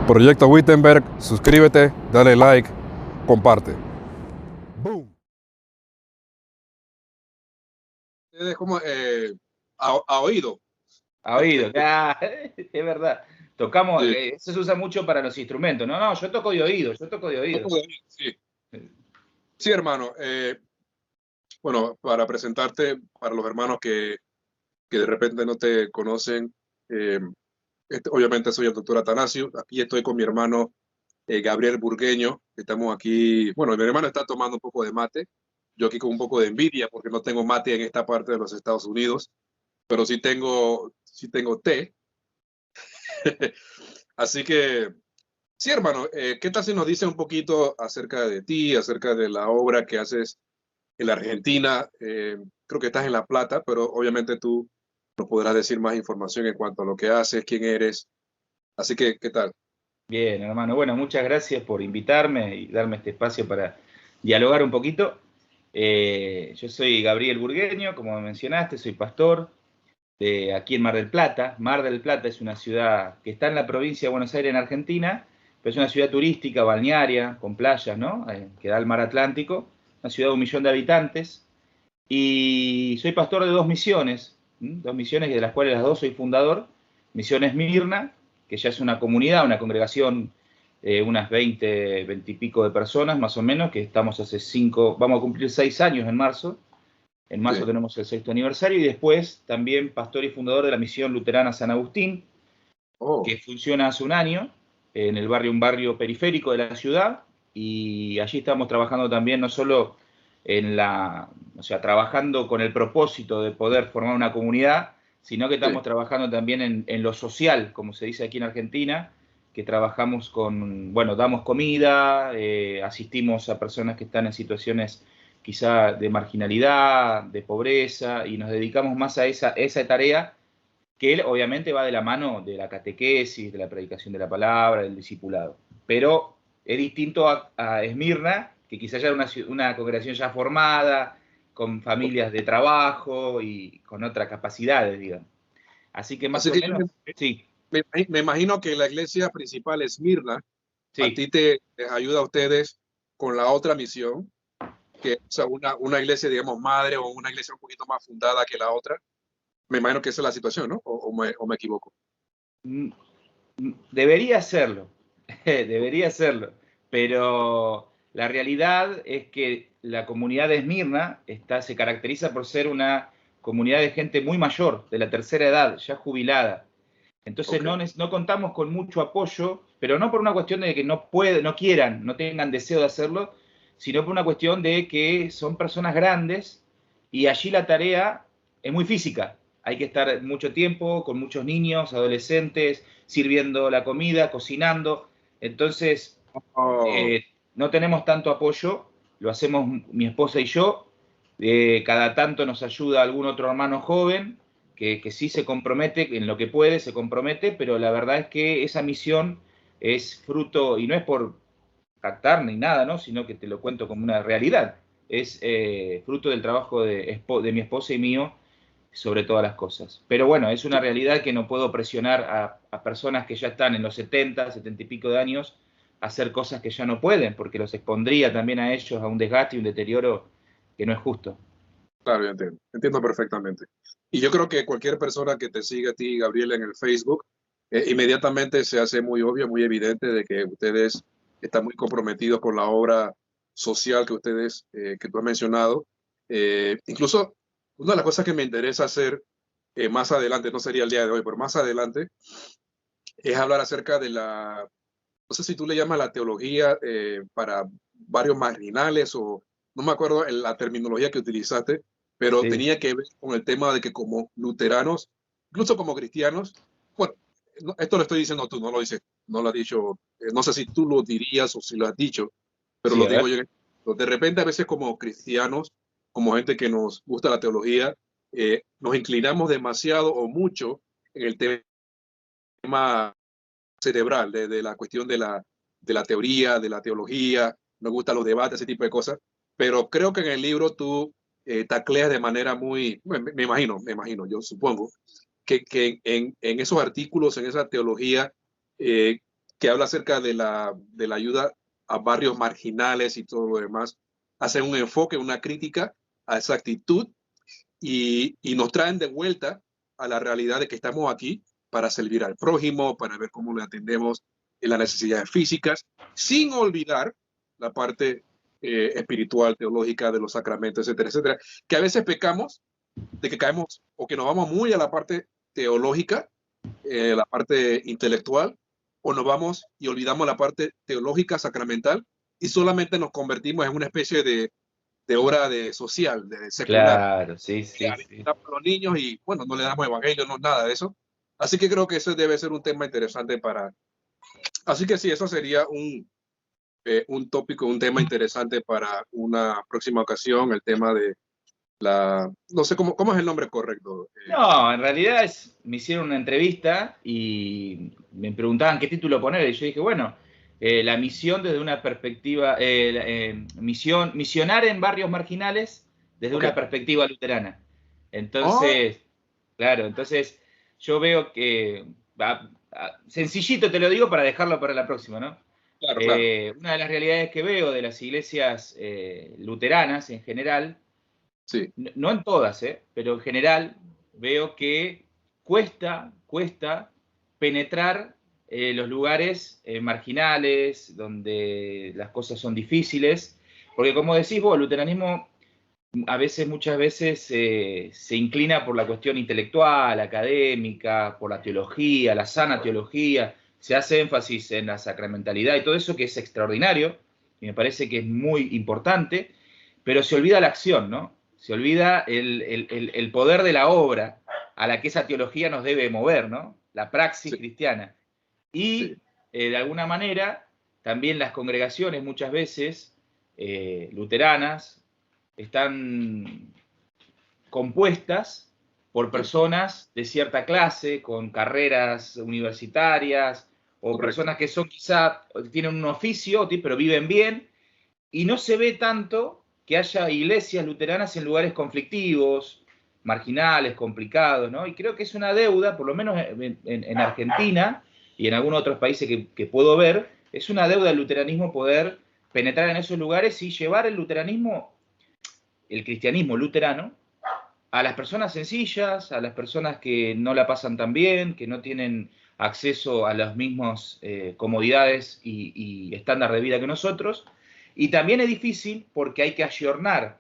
Proyecto Wittenberg, suscríbete, dale like, comparte. Boom. Es como a oído. A oído, es verdad. Tocamos, Sí. eso se usa mucho para los instrumentos. No, yo toco de oído, Sí, sí, hermano. Bueno, para presentarte, para los hermanos que de repente no te conocen, obviamente soy el doctor Atanasio. Aquí estoy con mi hermano Gabriel Burgueño. Estamos aquí, bueno, mi hermano está tomando un poco de mate. Yo aquí con un poco de envidia porque no tengo mate en esta parte de los Estados Unidos, pero sí tengo té. Así que, sí, hermano, ¿qué tal si nos dice un poquito acerca de ti, acerca de la obra que haces en la Argentina? Creo que estás en La Plata, pero obviamente tú nos podrás decir más información en cuanto a lo que haces, quién eres. Así que, ¿qué tal? Bien, hermano. Bueno, muchas gracias por invitarme y darme este espacio para dialogar un poquito. Yo soy Gabriel Burgueño, como mencionaste, soy pastor de aquí en Mar del Plata. Mar del Plata es una ciudad que está en la provincia de Buenos Aires, en Argentina, pero es una ciudad turística, balnearia, con playas, ¿no? Que da al mar Atlántico, una ciudad de 1 millón de habitantes. Y soy pastor de 2 misiones, dos misiones de las cuales las dos soy fundador. Misión Esmirna, que ya es una comunidad, una congregación, unas 20 y pico de personas más o menos, que estamos hace 5, vamos a cumplir 6 años en marzo. En marzo Sí. tenemos el 6º aniversario. Y después también pastor y fundador de la Misión Luterana San Agustín, que funciona hace un año en el barrio, un barrio periférico de la ciudad. Y allí estamos trabajando también no solo trabajando con el propósito de poder formar una comunidad, sino que estamos trabajando también en lo social, como se dice aquí en Argentina, que trabajamos damos comida, asistimos a personas que están en situaciones quizá de marginalidad, de pobreza, y nos dedicamos más a esa tarea, que obviamente va de la mano de la catequesis, de la predicación de la palabra, del discipulado. Pero es distinto a Esmirna, que quizás ya era una congregación ya formada, con familias de trabajo y con otras capacidades, digamos. Así que más o menos, sí. Me imagino que la iglesia principal, Esmirna, Sí. a ti te ayuda a ustedes con la otra misión, que es una iglesia, digamos, madre, o una iglesia un poquito más fundada que la otra. Me imagino que esa es la situación, ¿no? ¿O me equivoco? Debería serlo, debería serlo, pero la realidad es que la comunidad de Esmirna se caracteriza por ser una comunidad de gente muy mayor, de la tercera edad, ya jubilada. Entonces no contamos con mucho apoyo, pero no por una cuestión de que no quieran, no tengan deseo de hacerlo, sino por una cuestión de que son personas grandes y allí la tarea es muy física. Hay que estar mucho tiempo con muchos niños, adolescentes, sirviendo la comida, cocinando. Entonces, no tenemos tanto apoyo, lo hacemos mi esposa y yo. Cada tanto nos ayuda algún otro hermano joven que sí se compromete en lo que puede, se compromete, pero la verdad es que esa misión es fruto, y no es por captar ni nada, ¿no? Sino que te lo cuento como una realidad. Es fruto del trabajo de mi esposa y mío sobre todas las cosas. Pero bueno, es una realidad que no puedo presionar a personas que ya están en los 70, 70 y pico de años a hacer cosas que ya no pueden, porque los expondría también a ellos a un desgaste y un deterioro que no es justo. Claro, yo entiendo perfectamente. Y yo creo que cualquier persona que te siga a ti, Gabriel, en el Facebook, inmediatamente se hace muy obvio, muy evidente de que ustedes están muy comprometidos con la obra social que tú has mencionado. Incluso una de las cosas que me interesa hacer más adelante, no sería el día de hoy, pero más adelante, es hablar acerca de no sé si tú le llamas la teología para varios marginales, o no me acuerdo la terminología que utilizaste, pero Sí. tenía que ver con el tema de que como luteranos, incluso como cristianos, bueno, esto lo estoy diciendo tú, no lo dices, no lo has dicho, no sé si tú lo dirías o si lo has dicho, pero Sí, lo a digo ver. yo. De repente a veces como cristianos, como gente que nos gusta la teología, nos inclinamos demasiado o mucho en el tema cerebral, de la cuestión de la teoría, de la teología, nos gustan los debates, ese tipo de cosas, pero creo que en el libro tú tacleas de manera muy, me imagino, yo supongo, que en esos artículos, en esa teología, que habla acerca de la ayuda a barrios marginales y todo lo demás, hacen un enfoque, una crítica a esa actitud y nos traen de vuelta a la realidad de que estamos aquí para servir al prójimo, para ver cómo le atendemos en las necesidades físicas, sin olvidar la parte espiritual, teológica de los sacramentos, etcétera, etcétera, que a veces pecamos de que caemos o que nos vamos muy a la parte teológica, la parte intelectual, o nos vamos y olvidamos la parte teológica, sacramental, y solamente nos convertimos en una especie de obra de social, de secular. Claro, sí, sí, sí. A los niños y, bueno, no le damos evangelio, no, nada de eso. Así que creo que ese debe ser un tema interesante para... Así que sí, eso sería un tópico, un tema interesante para una próxima ocasión, el tema de la... No sé cómo es el nombre correcto. No, en realidad me hicieron una entrevista y me preguntaban qué título poner y yo dije, bueno, la misión desde una perspectiva, misionar en barrios marginales desde Ok. una perspectiva luterana. Entonces, claro, entonces yo veo que, sencillito te lo digo para dejarlo para la próxima, ¿no? Claro, claro. Una de las realidades que veo de las iglesias luteranas en general, Sí, no en todas, pero en general veo que cuesta penetrar los lugares marginales, donde las cosas son difíciles, porque como decís vos, el luteranismo muchas veces se inclina por la cuestión intelectual, académica, por la teología, la sana teología, se hace énfasis en la sacramentalidad y todo eso que es extraordinario, y me parece que es muy importante, pero se olvida la acción, ¿no? Se olvida el poder de la obra a la que esa teología nos debe mover, ¿no? La praxis sí, cristiana. Y sí. de alguna manera, también las congregaciones muchas veces luteranas están compuestas por Sí, personas de cierta clase, con carreras universitarias, o correcto. personas que son quizá, tienen un oficio, pero viven bien, y no se ve tanto que haya iglesias luteranas en lugares conflictivos, marginales, complicados, ¿no? Y creo que es una deuda, por lo menos en Argentina y en algunos otros países que puedo ver, es una deuda del luteranismo poder penetrar en esos lugares y llevar el luteranismo, el cristianismo luterano, a las personas sencillas, a las personas que no la pasan tan bien, que no tienen acceso a las mismas comodidades y estándar de vida que nosotros. Y también es difícil porque hay que ayornar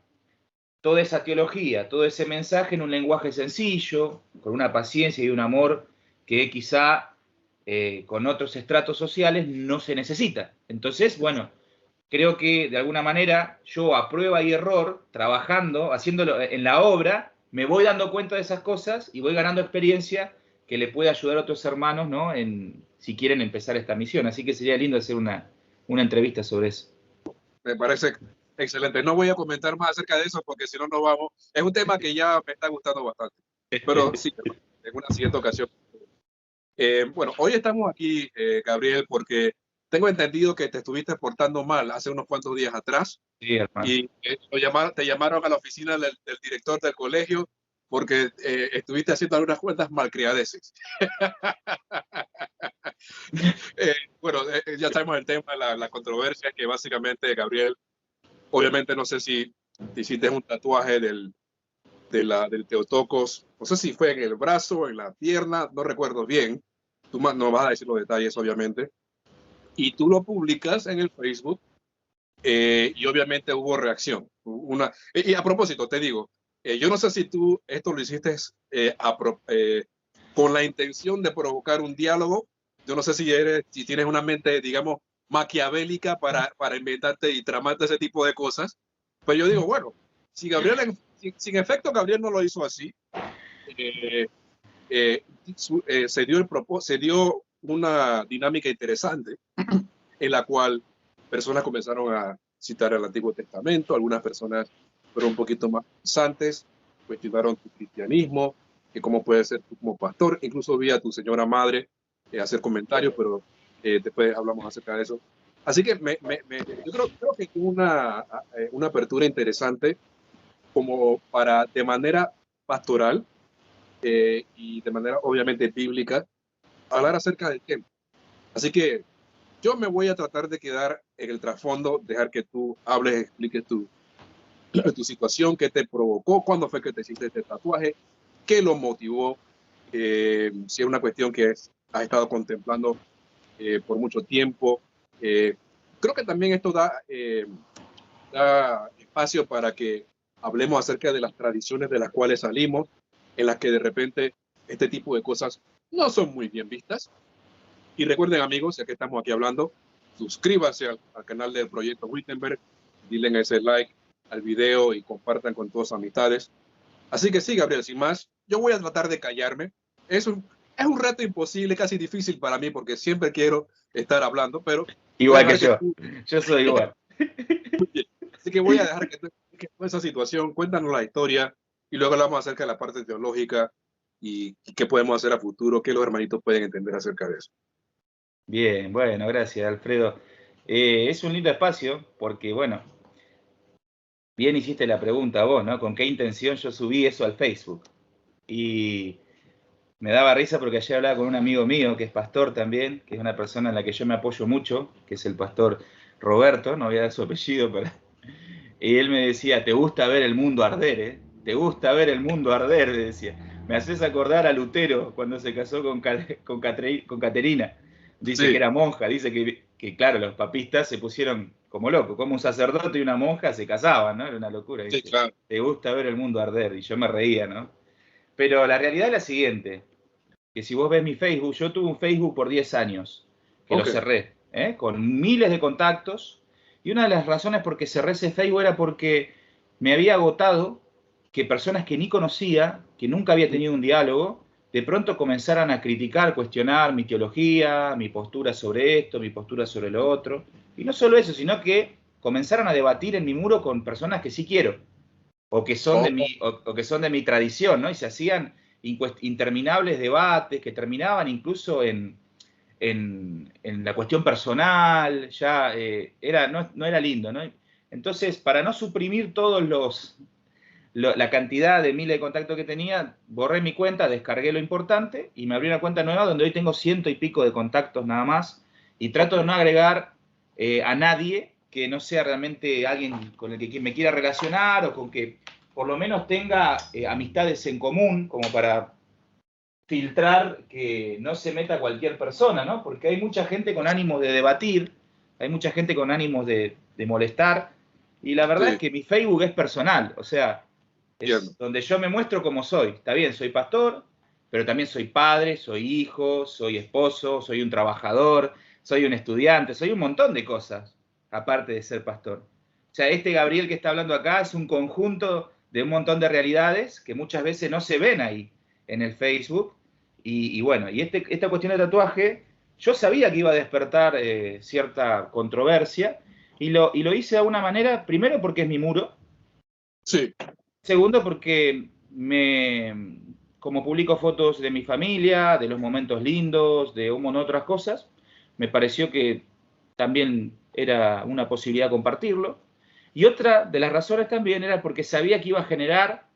toda esa teología, todo ese mensaje en un lenguaje sencillo, con una paciencia y un amor que quizá con otros estratos sociales no se necesita. Entonces, bueno, creo que de alguna manera yo a prueba y error, trabajando, haciéndolo en la obra, me voy dando cuenta de esas cosas y voy ganando experiencia que le puede ayudar a otros hermanos, ¿no? Si quieren empezar esta misión. Así que sería lindo hacer una entrevista sobre eso. Me parece excelente. No voy a comentar más acerca de eso porque si no, no vamos. Es un tema que ya me está gustando bastante. Pero sí, en una siguiente ocasión. Bueno, hoy estamos aquí, Gabriel, porque tengo entendido que te estuviste portando mal hace unos cuantos días atrás Sí, hermano. y te llamaron a la oficina del director del colegio porque estuviste haciendo algunas cuentas malcriadeces. Bueno, ya sabemos el tema, la controversia que básicamente, Gabriel, obviamente no sé si te hiciste un tatuaje del Teotocos, no sé si fue en el brazo, en la pierna, no recuerdo bien, tú no vas a decir los detalles, obviamente, y tú lo publicas en el Facebook y obviamente hubo reacción. Y a propósito, te digo, yo no sé si tú esto lo hiciste con la intención de provocar un diálogo, yo no sé si tienes una mente, digamos, maquiavélica para inventarte y tramarte ese tipo de cosas, pero yo digo, bueno, si Gabriel, sin efecto, Gabriel no lo hizo así, eh, se dio una dinámica interesante en la cual personas comenzaron a citar el Antiguo Testamento, algunas personas fueron un poquito más pensantes, cuestionaron tu cristianismo, que cómo puedes ser tú como pastor, incluso vi a tu señora madre hacer comentarios, pero después hablamos acerca de eso. Así que yo creo que tuvo una apertura interesante como para, de manera pastoral y de manera obviamente bíblica, hablar acerca del tema. Así que Yo me voy a tratar de quedar en el trasfondo, dejar que tú hables, expliques tu situación, qué te provocó, cuándo fue que te hiciste este tatuaje, qué lo motivó, si es una cuestión que has estado contemplando por mucho tiempo. Creo que también esto da espacio para que hablemos acerca de las tradiciones de las cuales salimos, en las que de repente este tipo de cosas no son muy bien vistas. Y recuerden, amigos, ya que estamos aquí hablando, suscríbanse al canal del Proyecto Wittenberg, denle ese like al video y compartan con todas sus amistades. Así que sí, Gabriel, sin más, yo voy a tratar de callarme. Es un reto imposible, casi difícil para mí, porque siempre quiero estar hablando, pero Igual que yo soy igual. Así que voy a dejar que tú expliques toda esa situación, cuéntanos la historia y luego hablamos acerca de la parte teológica y qué podemos hacer a futuro, qué los hermanitos pueden entender acerca de eso. Bien, bueno, gracias, Alfredo. Es un lindo espacio porque, bueno, bien hiciste la pregunta vos, ¿no? ¿Con qué intención yo subí eso al Facebook? Y me daba risa porque ayer hablaba con un amigo mío que es pastor también, que es una persona en la que yo me apoyo mucho, que es el pastor Roberto, no voy a dar su apellido, pero... Y él me decía, ¿te gusta ver el mundo arder, eh? ¿Te gusta ver el mundo arder? Me decía. Me haces acordar a Lutero cuando se casó con Caterina. Dice Sí. que era monja, dice que, claro, los papistas se pusieron como locos, como un sacerdote y una monja se casaban, ¿no? Era una locura. Dice, Sí, claro. ¿te gusta ver el mundo arder? Y yo me reía, ¿no? Pero la realidad es la siguiente, que si vos ves mi Facebook, yo tuve un Facebook por 10 años, que lo Ok. cerré, con miles de contactos, y una de las razones por que cerré ese Facebook era porque me había agotado que personas que ni conocía, que nunca había tenido un diálogo, de pronto comenzaran a criticar, cuestionar mi teología, mi postura sobre esto, mi postura sobre lo otro, y no solo eso, sino que comenzaran a debatir en mi muro con personas que sí quiero, o que son de Oh, mi, o que son de mi tradición, ¿no? Y se hacían interminables debates que terminaban incluso en la cuestión personal, ya no era lindo, ¿no? Entonces, para no suprimir la cantidad de miles de contactos que tenía, borré mi cuenta, descargué lo importante y me abrí una cuenta nueva donde hoy tengo 100 y pico de contactos nada más y trato de no agregar a nadie que no sea realmente alguien con el que me quiera relacionar o con que por lo menos tenga amistades en común como para filtrar que no se meta cualquier persona, ¿no? Porque hay mucha gente con ánimos de debatir, hay mucha gente con ánimos de molestar, y la verdad es sí, que mi Facebook es personal, o sea, entiendo. es donde yo me muestro como soy. Está bien, soy pastor, pero también soy padre, soy hijo, soy esposo, soy un trabajador, soy un estudiante, soy un montón de cosas, aparte de ser pastor. O sea, este Gabriel que está hablando acá es un conjunto de un montón de realidades que muchas veces no se ven ahí en el Facebook. Y bueno, y esta cuestión de tatuaje, yo sabía que iba a despertar cierta controversia y lo hice de una manera, primero porque es mi muro, Sí, segundo porque como publico fotos de mi familia, de los momentos lindos, de un montón de otras cosas, me pareció que también era una posibilidad compartirlo. Y otra de las razones también era porque sabía que iba a generar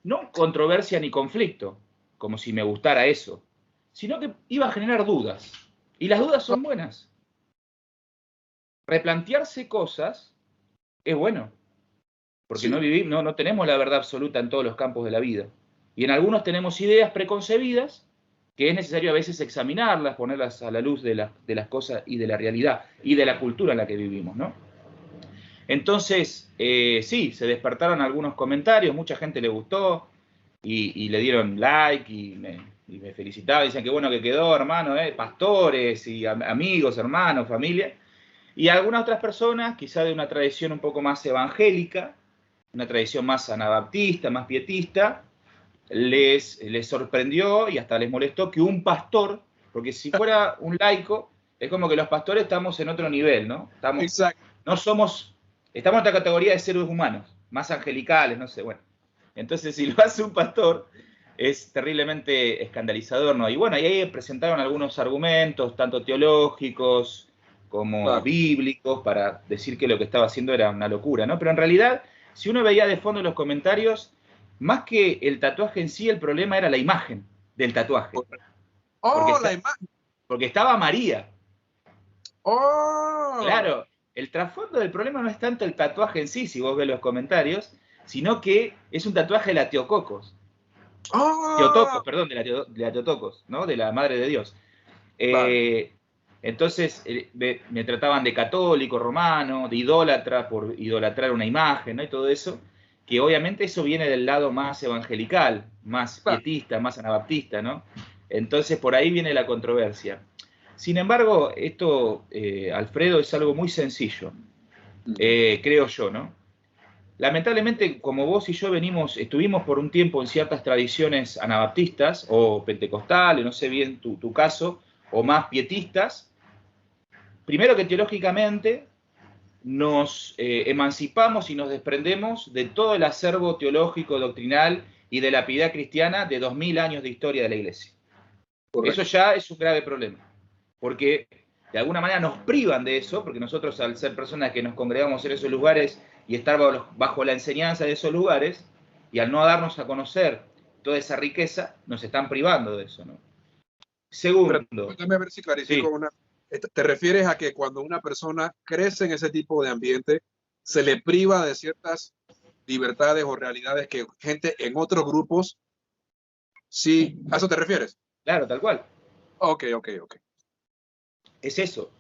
no controversia ni conflicto, como si me gustara eso, sino que iba a generar dudas. Y las dudas son buenas. Replantearse cosas es bueno, porque sí, no tenemos la verdad absoluta en todos los campos de la vida. Y en algunos tenemos ideas preconcebidas que es necesario a veces examinarlas, ponerlas a la luz de las cosas y de la realidad y de la cultura en la que vivimos, ¿no? Entonces, sí, se despertaron algunos comentarios, mucha gente le gustó y le dieron like y me felicitaban, dicen que bueno que quedó, hermano, pastores y amigos, hermanos, familia. Y algunas otras personas, quizá de una tradición un poco más evangélica, una tradición más anabaptista, más pietista, les sorprendió y hasta les molestó que un pastor, porque si fuera un laico, es como que los pastores estamos en otro nivel, ¿no? exacto. No somos, estamos en otra categoría de seres humanos, más angelicales, no sé, bueno. Entonces, si lo hace un pastor, es terriblemente escandalizador, ¿no? Y bueno, y ahí presentaron algunos argumentos, tanto teológicos como Claro. bíblicos, para decir que lo que estaba haciendo era una locura, ¿no? Pero en realidad, si uno veía de fondo los comentarios, más que el tatuaje en sí, el problema era la imagen del tatuaje. Porque, Oh, la está, imagen. porque estaba María. ¡Oh! Claro, el trasfondo del problema no es tanto el tatuaje en sí, si vos ves los comentarios, sino que es un tatuaje de la Teotocos. ¡Oh! Teotocos, perdón, de la Teotocos, ¿no? De la Madre de Dios. Vale. Entonces me trataban de católico romano, de idólatra por idolatrar una imagen, ¿no? Y todo eso, que obviamente eso viene del lado más evangelical, más Claro. pietista, más anabaptista, ¿no? Entonces por ahí viene la controversia. Sin embargo, esto, Alfredo, es algo muy sencillo, creo yo, ¿no? Lamentablemente, como vos y yo estuvimos por un tiempo en ciertas tradiciones anabaptistas o pentecostales, no sé bien tu caso, o más pietistas, primero que teológicamente nos emancipamos y nos desprendemos de todo el acervo teológico, doctrinal y de la piedad cristiana de 2000 años de historia de la Iglesia. Eso Correcto. ya es un grave problema, porque de alguna manera nos privan de eso, porque nosotros al ser personas que nos congregamos en esos lugares y estar bajo la enseñanza de esos lugares, y al no darnos a conocer toda esa riqueza, nos están privando de eso, ¿no? Pero Segundo, déjame ver si clarifico sí, una. ¿Te refieres a que cuando una persona crece en ese tipo de ambiente, se le priva de ciertas libertades o realidades que gente en otros grupos, sí, a eso te refieres? claro, tal cual, Ok, ok, ok. es eso.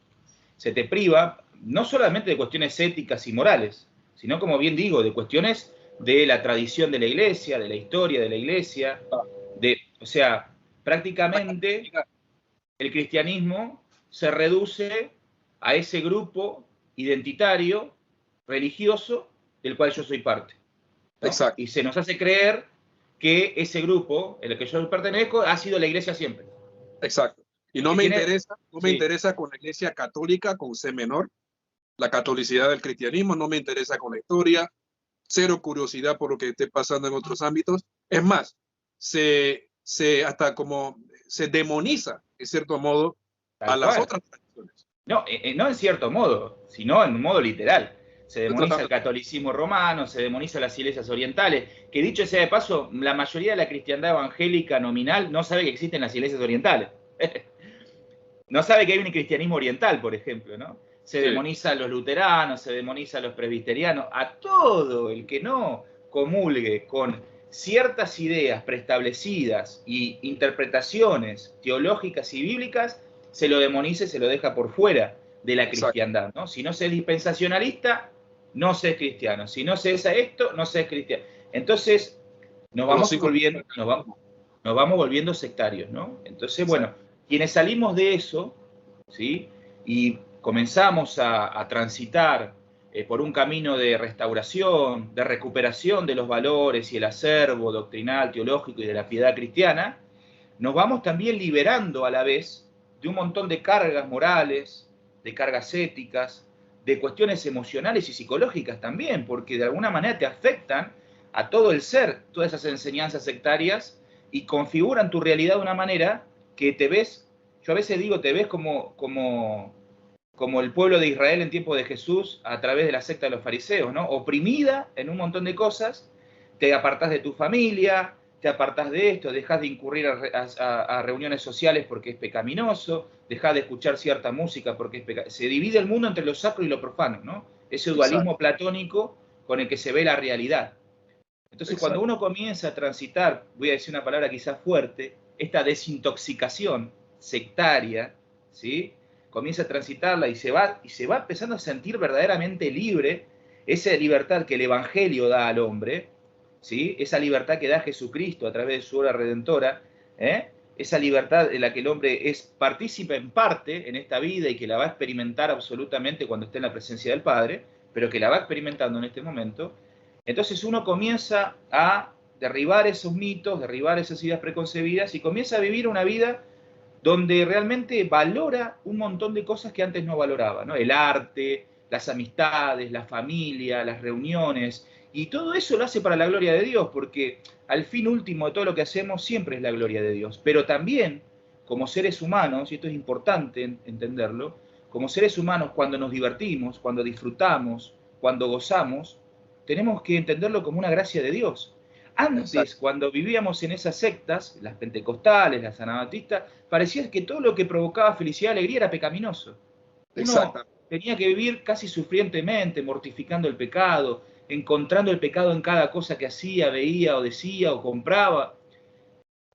Se te priva no solamente de cuestiones éticas y morales, sino, como bien digo, de cuestiones de la tradición de la Iglesia, de la historia de la Iglesia, o sea, prácticamente el cristianismo se reduce a ese grupo identitario, religioso, del cual yo soy parte, ¿no? Exacto, Y se nos hace creer que ese grupo, en el que yo pertenezco, ha sido la Iglesia siempre. exacto. Y Y que tiene, no me sí, interesa con la iglesia católica con C menor, la catolicidad del cristianismo, no me interesa con la historia, cero curiosidad por lo que esté pasando en otros ámbitos. Es más, hasta como se demoniza, en cierto modo, a tal las cual. otras tradiciones. No, no en cierto modo, sino en un modo literal. Se Estoy demoniza el tratando. catolicismo romano, se demoniza las iglesias orientales, que dicho sea de paso, la mayoría de la cristiandad evangélica nominal no sabe que existen las iglesias orientales. No sabe que hay un cristianismo oriental, por ejemplo, ¿no? Se Sí, demoniza a los luteranos, se demoniza a los presbiterianos, a todo el que no comulgue con ciertas ideas preestablecidas y interpretaciones teológicas y bíblicas, se lo demoniza y se lo deja por fuera de la exacto. cristiandad, ¿no? Si no se es dispensacionalista, no se es cristiano. Si no se es a esto, no se es cristiano. Entonces, nos Los vamos cinco volviendo, puntos del nos vamos, catecismo. nos vamos volviendo sectarios, ¿no? Entonces, bueno, Exacto. quienes salimos de eso, ¿sí? Y comenzamos a transitar por un camino de restauración, de recuperación de los valores y el acervo doctrinal, teológico y de la piedad cristiana, nos vamos también liberando a la vez de un montón de cargas morales, de cargas éticas, de cuestiones emocionales y psicológicas también, porque de alguna manera te afectan a todo el ser, todas esas enseñanzas sectarias, y configuran tu realidad de una manera que te ves, yo a veces digo, te ves como el pueblo de Israel en tiempo de Jesús a través de la secta de los fariseos, ¿no? Oprimida en un montón de cosas, te apartás de tu familia, te apartás de esto, dejás de incurrir a reuniones sociales porque es pecaminoso, dejás de escuchar cierta música porque es pecaminoso. Se divide el mundo entre lo sacro y lo profano, ¿no? Ese Exacto. dualismo platónico con el que se ve la realidad. Entonces, cuando Exacto. uno comienza a transitar, voy a decir una palabra quizás fuerte, esta desintoxicación sectaria, ¿sí? Comienza a transitarla y se va empezando a sentir verdaderamente libre, esa libertad que el Evangelio da al hombre, ¿sí? Esa libertad que da Jesucristo a través de su obra redentora, ¿eh? Esa libertad en la que el hombre es partícipe en parte en esta vida y que la va a experimentar absolutamente cuando esté en la presencia del Padre, pero que la va experimentando en este momento. Entonces uno comienza a derribar esos mitos, derribar esas ideas preconcebidas y comienza a vivir una vida donde realmente valora un montón de cosas que antes no valoraba, ¿no? El arte, las amistades, la familia, las reuniones, y todo eso lo hace para la gloria de Dios, porque al fin último de todo lo que hacemos siempre es la gloria de Dios, pero también como seres humanos, y esto es importante entenderlo, como seres humanos cuando nos divertimos, cuando disfrutamos, cuando gozamos, tenemos que entenderlo como una gracia de Dios. Exacto. Antes, cuando vivíamos en esas sectas, las pentecostales, las anabaptistas, parecía que todo lo que provocaba felicidad y alegría era pecaminoso. Uno Exacto. tenía que vivir casi sufrientemente, mortificando el pecado, encontrando el pecado en cada cosa que hacía, veía o decía o compraba. Una,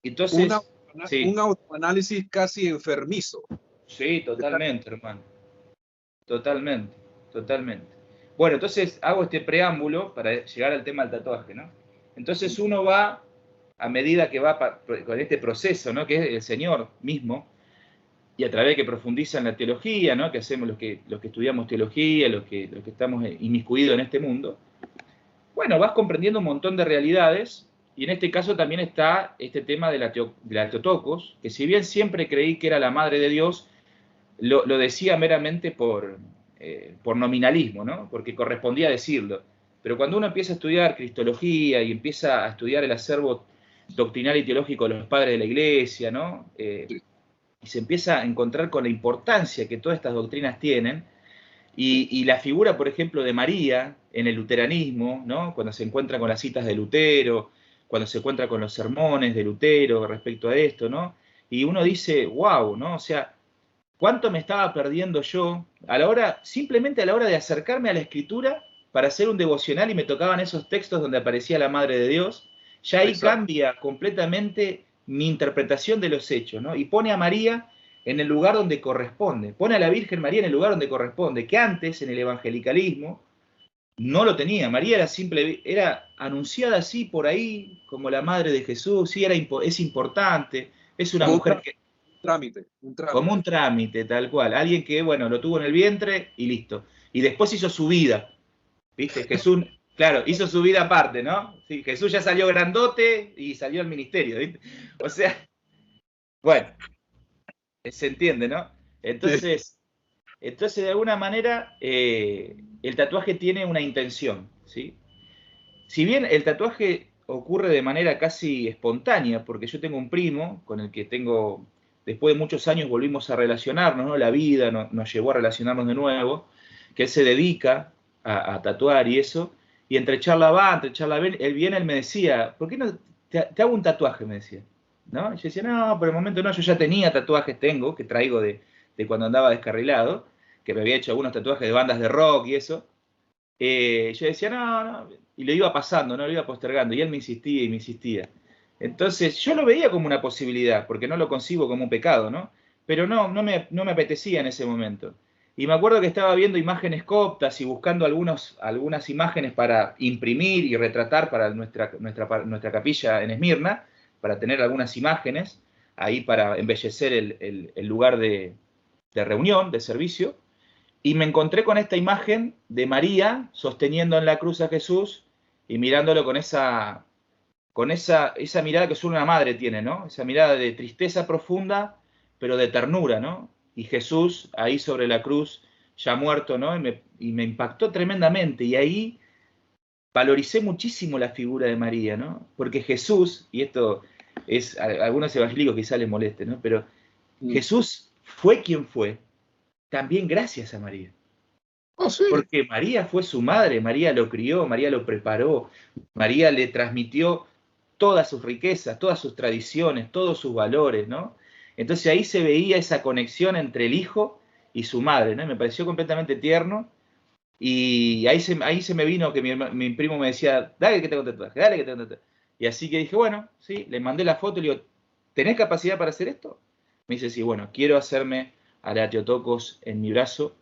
Entonces, un sí, autoanálisis casi enfermizo. sí, totalmente, hermano. Totalmente, totalmente. Bueno, entonces hago este preámbulo para llegar al tema del tatuaje, ¿no? Entonces uno va, a medida que va con este proceso, ¿no? Que es el Señor mismo, y a través de que profundiza en la teología, ¿no? Que hacemos los que estudiamos teología, los que estamos inmiscuidos en este mundo, bueno, vas comprendiendo un montón de realidades, y en este caso también está este tema de la Teotocos, que si bien siempre creí que era la madre de Dios, lo decía meramente por nominalismo, ¿no? Porque correspondía decirlo. Pero cuando uno empieza a estudiar cristología y empieza a estudiar el acervo doctrinal y teológico de los padres de la Iglesia, ¿no? Sí. Y se empieza a encontrar con la importancia que todas estas doctrinas tienen, y la figura, por ejemplo, de María en el luteranismo, ¿no? Cuando se encuentra con las citas de Lutero, cuando se encuentra con los sermones de Lutero respecto a esto, ¿no? Y uno dice, wow, ¿no? O sea, ¿cuánto me estaba perdiendo yo a la hora, simplemente a la hora de acercarme a la Escritura para hacer un devocional y me tocaban esos textos donde aparecía la Madre de Dios? Ya ahí Exacto. cambia completamente mi interpretación de los hechos, ¿no? Y pone a María en el lugar donde corresponde, pone a la Virgen María en el lugar donde corresponde, que antes en el evangelicalismo no lo tenía. María era anunciada así por ahí como la Madre de Jesús, sí, es importante, es una Como mujer que trámite, un como trámite. un trámite, tal cual. Alguien que, bueno, lo tuvo en el vientre y listo. Y después hizo su vida, ¿viste? Jesús, claro, hizo su vida aparte, ¿no? Sí, Jesús ya salió grandote y salió al ministerio, ¿viste? O sea, bueno, se entiende, ¿no? Sí. Entonces de alguna manera, el tatuaje tiene una intención, ¿sí? Si bien el tatuaje ocurre de manera casi espontánea, porque yo tengo un primo con el que tengo, después de muchos años volvimos a relacionarnos, ¿no? La vida nos llevó a relacionarnos de nuevo, que él se dedica a tatuar y eso, y entre charla va, entre charla ven, él me decía, ¿por qué no te hago un tatuaje? Me decía, ¿no? Y yo decía, no, por el momento no, yo ya tenía tatuajes, que traigo de cuando andaba descarrilado, que me había hecho algunos tatuajes de bandas de rock y eso, yo decía, no, no, y lo iba pasando, no lo iba postergando, y él me insistía y me insistía. Entonces, yo lo veía como una posibilidad, porque no lo concibo como un pecado, ¿no? Pero no me apetecía en ese momento. Y me acuerdo que estaba viendo imágenes coptas y buscando algunas imágenes para imprimir y retratar para nuestra capilla en Esmirna, para tener algunas imágenes ahí para embellecer el lugar de reunión, de servicio. Y me encontré con esta imagen de María sosteniendo en la cruz a Jesús y mirándolo con esa mirada que solo una madre tiene, ¿no? Esa mirada de tristeza profunda, pero de ternura, ¿no? Y Jesús ahí sobre la cruz, ya muerto, ¿no? Y me impactó tremendamente. Y ahí valoricé muchísimo la figura de María, ¿no? Porque Jesús, y esto es a algunos evangélicos quizá les moleste, ¿no? Pero Mm. Jesús fue quien fue, también gracias a María. Oh, sí. Porque María fue su madre, María lo crió, María lo preparó, María le transmitió todas sus riquezas, todas sus tradiciones, todos sus valores, ¿no? Entonces ahí se veía esa conexión entre el hijo y su madre, ¿no? Me pareció completamente tierno, y ahí se me vino que mi primo me decía, dale que tengo un tatuaje, dale que tengo un tatuaje. Y así que dije, bueno, sí, le mandé la foto y le digo, ¿tenés capacidad para hacer esto? Me dice, sí, bueno, quiero hacerme a la Teotocos en mi brazo.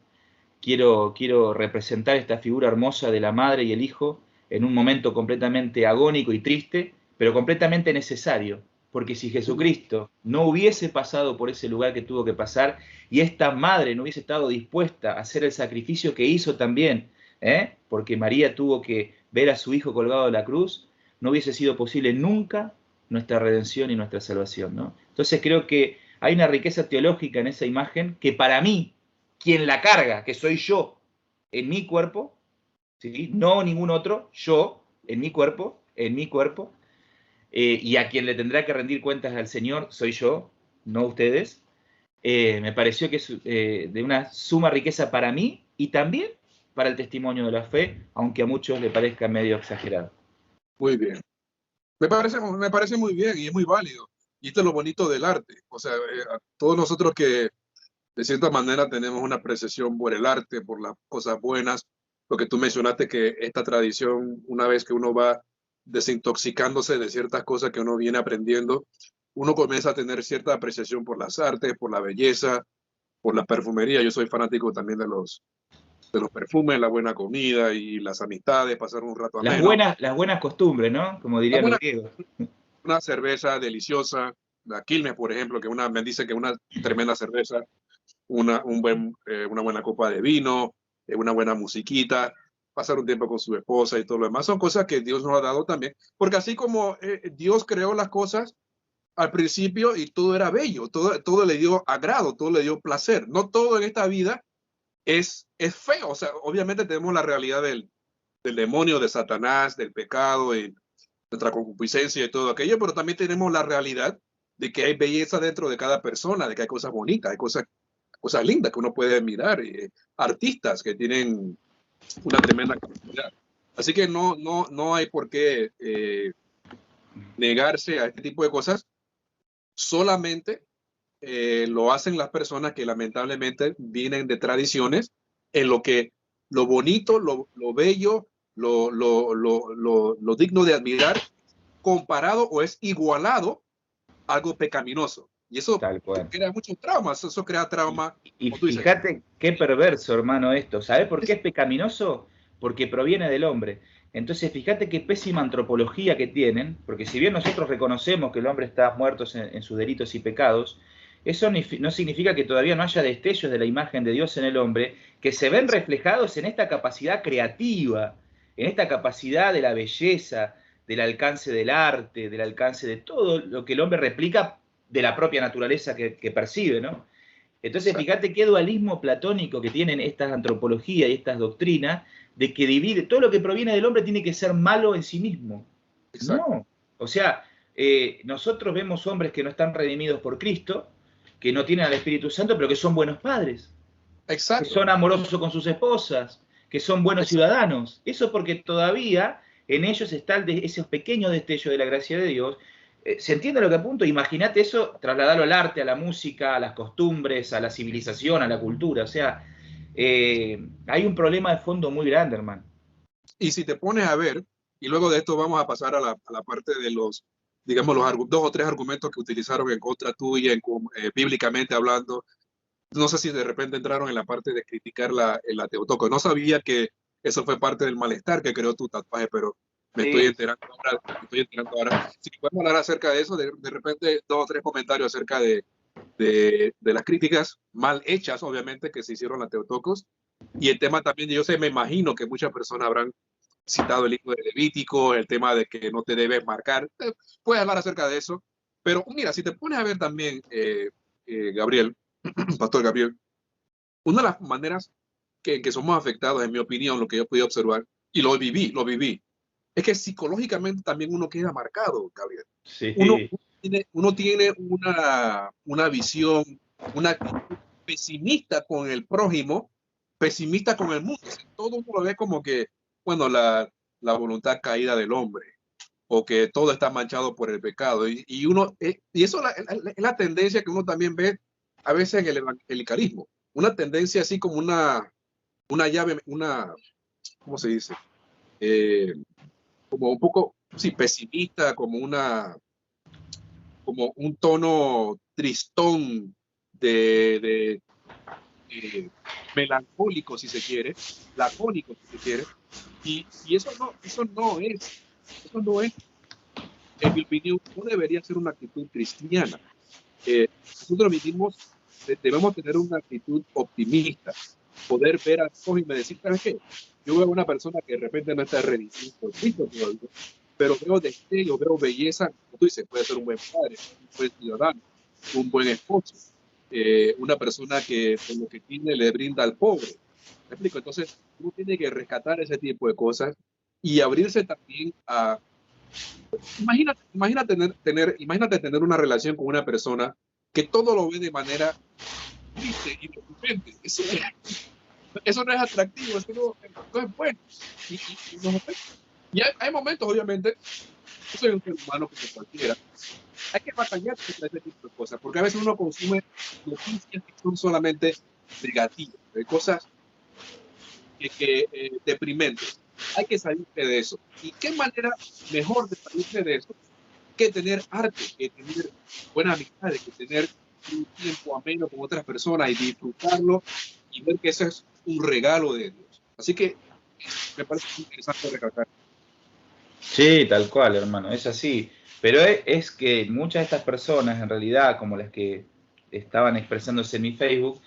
Quiero representar esta figura hermosa de la madre y el hijo en un momento completamente agónico y triste, pero completamente necesario, porque si Jesucristo no hubiese pasado por ese lugar que tuvo que pasar, y esta madre no hubiese estado dispuesta a hacer el sacrificio que hizo también, porque María tuvo que ver a su hijo colgado de la cruz, no hubiese sido posible nunca nuestra redención y nuestra salvación, ¿no? Entonces creo que hay una riqueza teológica en esa imagen que para mí, quien la carga, que soy yo, en mi cuerpo, ¿sí? No ningún otro, yo, en mi cuerpo, y a quien le tendrá que rendir cuentas al Señor, soy yo, no ustedes. Me pareció que es de una suma riqueza para mí y también para el testimonio de la fe, aunque a muchos le parezca medio exagerado. Muy bien. Me parece muy bien y es muy válido. Y esto es lo bonito del arte. O sea, a todos nosotros que De cierta manera tenemos una apreciación por el arte, por las cosas buenas. Lo que tú mencionaste, que esta tradición, una vez que uno va desintoxicándose de ciertas cosas que uno viene aprendiendo, uno comienza a tener cierta apreciación por las artes, por la belleza, por la perfumería. Yo soy fanático también de los perfumes, la buena comida y las amistades, pasar un rato ameno. Las buenas costumbres, ¿no? Como La dirían los buena, griegos. una cerveza deliciosa, la Quilmes, por ejemplo, que me dice que una tremenda cerveza, una buena copa de vino, una buena musiquita, pasar un tiempo con su esposa y todo lo demás. Son cosas que Dios nos ha dado también, porque así como Dios creó las cosas al principio y todo era bello, todo le dio agrado, todo le dio placer. No todo en esta vida es feo. O sea, obviamente tenemos la realidad del demonio, de Satanás, del pecado, y nuestra concupiscencia y todo aquello, pero también tenemos la realidad de que hay belleza dentro de cada persona, de que hay cosas bonitas, hay cosas lindas que uno puede mirar, artistas que tienen una tremenda capacidad. Así que no hay por qué negarse a este tipo de cosas. Solamente lo hacen las personas que lamentablemente vienen de tradiciones en lo que lo bonito, lo bello, lo digno de admirar, comparado o es igualado a algo pecaminoso. Y eso Tal cual. crea muchos traumas, eso crea trauma. Y Como tú dices, fíjate qué perverso, hermano, esto. ¿Sabes por qué es pecaminoso? Porque proviene del hombre. Entonces, fíjate qué pésima antropología que tienen, porque si bien nosotros reconocemos que el hombre está muerto en sus delitos y pecados, eso no significa que todavía no haya destellos de la imagen de Dios en el hombre, que se ven reflejados en esta capacidad creativa, en esta capacidad de la belleza, del alcance del arte, del alcance de todo lo que el hombre replica de la propia naturaleza que percibe, ¿no? Entonces, fíjate qué dualismo platónico que tienen estas antropologías y estas doctrinas, de que divide, todo lo que proviene del hombre tiene que ser malo en sí mismo. exacto, No. O sea, nosotros vemos hombres que no están redimidos por Cristo, que no tienen al Espíritu Santo, pero que son buenos padres, que exacto, son amorosos con sus esposas, que son buenos exacto. ciudadanos. Eso porque todavía en ellos está esos pequeños destellos de la gracia de Dios. ¿Se entiende lo que apunto? Imagínate eso, trasladarlo al arte, a la música, a las costumbres, a la civilización, a la cultura. O sea, hay un problema de fondo muy grande, hermano. Y si te pones a ver, y luego de esto vamos a pasar a la parte de los, digamos, dos o tres argumentos que utilizaron en contra tuya, bíblicamente hablando. No sé si de repente entraron en la parte de criticar la Teotocos. No sabía que eso fue parte del malestar que creó tu tatuaje, pero me estoy Sí, enterando ahora. Me estoy enterando ahora. Si podemos hablar acerca de eso, de repente dos o tres comentarios acerca de las críticas mal hechas, obviamente, que se hicieron a Teotocos. Y el tema también, yo sé, me imagino que muchas personas habrán citado el libro de Levítico, el tema de que no te debes marcar. Puedes hablar acerca de eso. Pero mira, si te pones a ver también, Gabriel, Pastor Gabriel, una de las maneras que somos afectados, en mi opinión, lo que yo he podido observar, y lo viví, es que psicológicamente también uno queda marcado, Gabriel. Uno, sí, uno tiene una visión, una actitud pesimista con el prójimo, pesimista con el mundo. O sea, todo uno lo ve como que, bueno, la voluntad caída del hombre, o que todo está manchado por el pecado. Y eso es la tendencia que uno también ve a veces en el evangelicalismo. Una tendencia así como una llave, ¿cómo se dice? Eh, como un poco, sí, pesimista, como un tono tristón de melancólico, si se quiere, lacónico, si se quiere. Y eso no es, en mi opinión, no debería ser una actitud cristiana. Nosotros debemos tener una actitud optimista, poder ver a todos y me decir, ¿sabes qué? Yo veo a una persona que de repente no está redimido por Cristo todavía, pero veo destello, veo belleza, como tú dices, puede ser un buen padre, un buen ciudadano, un buen esposo, una persona que con lo que tiene le brinda al pobre. ¿Me explico? Entonces, uno tiene que rescatar ese tipo de cosas y abrirse también a... Imagínate tener una relación con una persona que todo lo ve de manera triste y preocupante. Eso no es atractivo, eso no es bueno. Y hay momentos, obviamente, yo soy un ser humano como cualquiera, hay que batallar contra este tipo de cosas, porque a veces uno consume noticias que son solamente negativas, de cosas deprimentes. Hay que salirse de eso. ¿Y qué manera mejor de salirse de eso que tener arte, que tener buenas amistades, que tener un tiempo ameno con otras personas y disfrutarlo y ver que eso es un regalo de Dios? Así que me parece interesante recalcar. Sí, tal cual, hermano, es así. Pero es que muchas de estas personas, en realidad, como las que estaban expresándose en mi Facebook,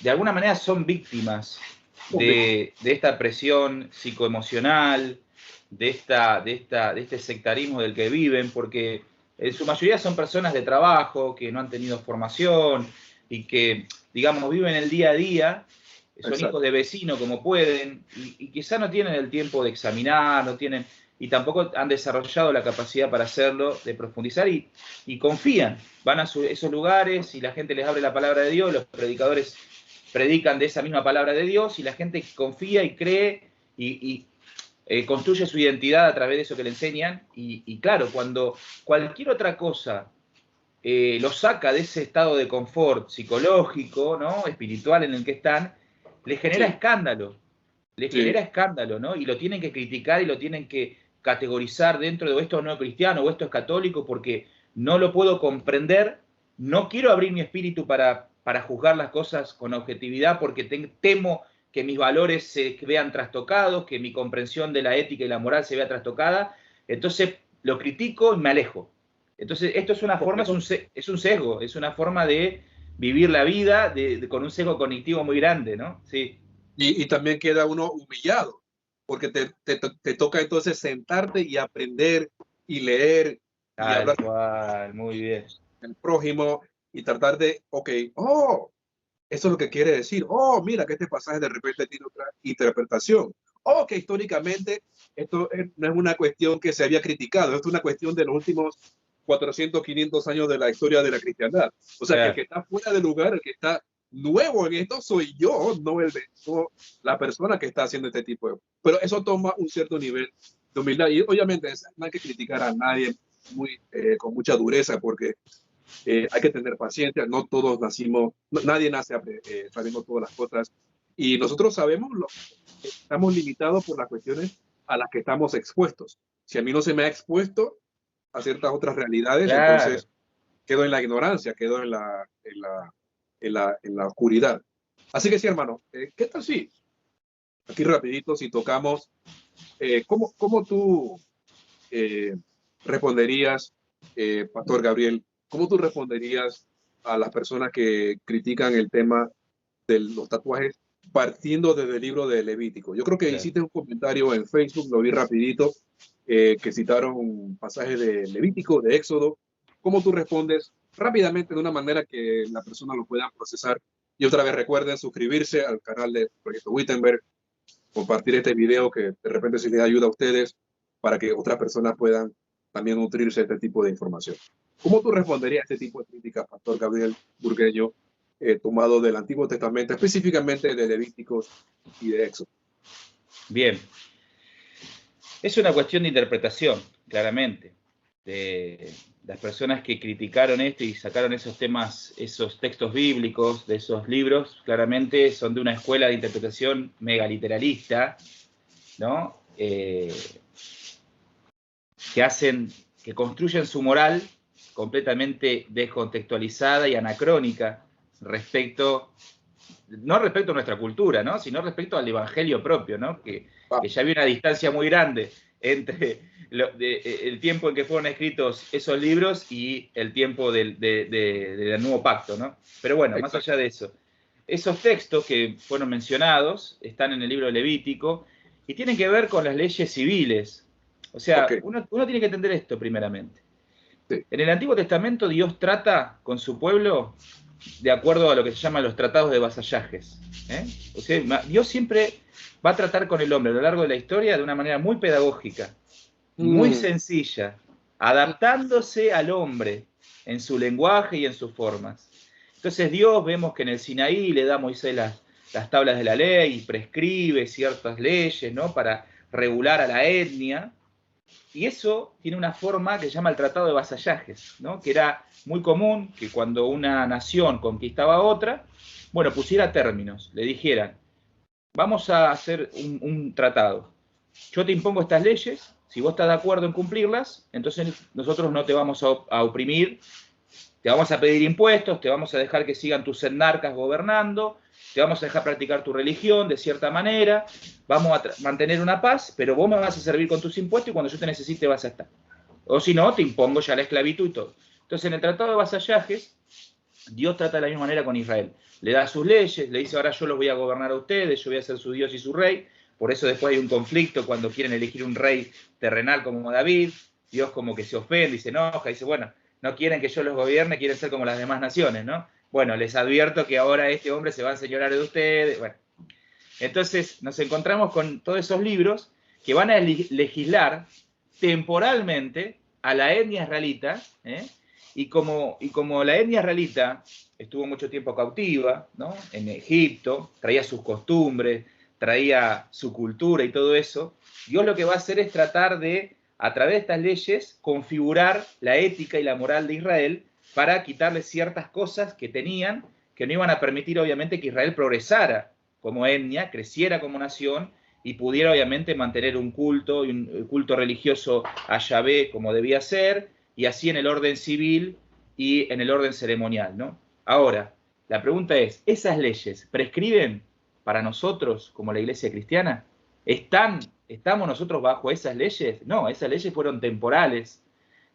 de alguna manera son víctimas de esta presión psicoemocional, de este sectarismo del que viven, porque en su mayoría son personas de trabajo, que no han tenido formación y que, digamos, viven el día a día, son Exacto. hijos de vecino como pueden, y quizá no tienen el tiempo de examinar, no tienen, y tampoco han desarrollado la capacidad para hacerlo, de profundizar, y confían, van a esos lugares y la gente les abre la palabra de Dios, los predicadores predican de esa misma palabra de Dios y la gente confía y cree y construye su identidad a través de eso que le enseñan. Y claro, cuando cualquier otra cosa lo saca de ese estado de confort psicológico, ¿no? Espiritual en el que están, les genera escándalo. Les genera escándalo, ¿no? Y lo tienen que criticar y lo tienen que categorizar dentro de esto no es cristiano o esto es católico porque no lo puedo comprender, no quiero abrir mi espíritu para juzgar las cosas con objetividad porque temo que mis valores se vean trastocados, que mi comprensión de la ética y la moral se vea trastocada, entonces lo critico y me alejo. Entonces esto es una forma, es un sesgo, es una forma de vivir la vida con un sesgo cognitivo muy grande, ¿no? Sí. Y también queda uno humillado, porque te toca entonces sentarte y aprender y leer y Tal hablar cual, muy bien. con el prójimo y tratar de, ok, oh, eso es lo que quiere decir. Oh, mira que este pasaje de repente tiene otra interpretación. Oh, que históricamente esto no es una cuestión que se había criticado, esto es una cuestión de los últimos 400, 500 años de la historia de la cristiandad. O sea, que el que está fuera de lugar, el que está nuevo en esto soy yo, no la persona que está haciendo este tipo de... Pero eso toma un cierto nivel de humildad. Y obviamente no hay que criticar a nadie con mucha dureza, porque hay que tener paciencia, no todos nacimos, nadie nace sabiendo todas las cosas. Y nosotros sabemos que estamos limitados por las cuestiones a las que estamos expuestos. Si a mí no se me ha expuesto a ciertas otras realidades, Claro. entonces quedo en la ignorancia, quedo en la oscuridad. Así que sí, hermano, ¿qué tal si aquí rapidito, si tocamos, cómo tú responderías, Pastor Gabriel, cómo tú responderías a las personas que critican el tema de los tatuajes partiendo desde el libro de Levítico? Yo creo que hiciste un comentario en Facebook, lo vi rapidito, que citaron un pasaje de Levítico, de Éxodo. ¿Cómo tú respondes rápidamente de una manera que la persona lo pueda procesar? Y otra vez recuerden suscribirse al canal de Proyecto Wittenberg, compartir este video que de repente si les ayuda a ustedes para que otras personas puedan también nutrirse de este tipo de información. ¿Cómo tú responderías a este tipo de críticas, Pastor Gabriel Burgueño, tomado del Antiguo Testamento, específicamente de Levíticos y de Éxodo? Bien. Es una cuestión de interpretación, claramente. De las personas que criticaron esto y sacaron esos temas, esos textos bíblicos de esos libros, claramente son de una escuela de interpretación mega literalista, ¿no? Que construyen su moral completamente descontextualizada y anacrónica no respecto a nuestra cultura, ¿no? Sino respecto al evangelio propio, ¿no? Que ya había una distancia muy grande entre el tiempo en que fueron escritos esos libros y el tiempo del nuevo pacto, ¿no? Pero bueno, más allá de eso, esos textos que fueron mencionados están en el libro de Levítico y tienen que ver con las leyes civiles. O sea, uno tiene que entender esto primeramente. Sí. En el Antiguo Testamento Dios trata con su pueblo de acuerdo a lo que se llaman los tratados de vasallajes. O sea, Dios siempre va a tratar con el hombre a lo largo de la historia de una manera muy pedagógica, muy sencilla, adaptándose al hombre en su lenguaje y en sus formas. Entonces Dios, vemos que en el Sinaí le da a Moisés las tablas de la ley y prescribe ciertas leyes, ¿no? Para regular a la etnia. Y eso tiene una forma que se llama el Tratado de Vasallajes, ¿no? Que era muy común que cuando una nación conquistaba a otra, bueno, pusiera términos, le dijeran, vamos a hacer un tratado. Yo te impongo estas leyes, si vos estás de acuerdo en cumplirlas, entonces nosotros no te vamos a oprimir, te vamos a pedir impuestos, te vamos a dejar que sigan tus etnarcas gobernando, te vamos a dejar practicar tu religión de cierta manera, vamos a mantener una paz, pero vos me vas a servir con tus impuestos y cuando yo te necesite vas a estar. O si no, te impongo ya la esclavitud y todo. Entonces, en el Tratado de Vasallajes, Dios trata de la misma manera con Israel. Le da sus leyes, le dice, ahora yo los voy a gobernar a ustedes, yo voy a ser su Dios y su rey. Por eso después hay un conflicto cuando quieren elegir un rey terrenal como David. Dios como que se ofende y se enoja y dice, bueno, no quieren que yo los gobierne, quieren ser como las demás naciones, ¿no? Bueno, les advierto que ahora este hombre se va a enseñorear de ustedes. Bueno, entonces nos encontramos con todos esos libros que van a legislar temporalmente a la etnia israelita, y como la etnia israelita estuvo mucho tiempo cautiva, ¿no? En Egipto, traía sus costumbres, traía su cultura y todo eso, Dios lo que va a hacer es tratar de, a través de estas leyes, configurar la ética y la moral de Israel para quitarle ciertas cosas que tenían, que no iban a permitir obviamente que Israel progresara como etnia, creciera como nación y pudiera obviamente mantener un culto religioso a Yahvé como debía ser, y así en el orden civil y en el orden ceremonial, ¿no? Ahora, la pregunta es, ¿esas leyes prescriben para nosotros como la Iglesia cristiana? ¿Estamos nosotros bajo esas leyes? No, esas leyes fueron temporales,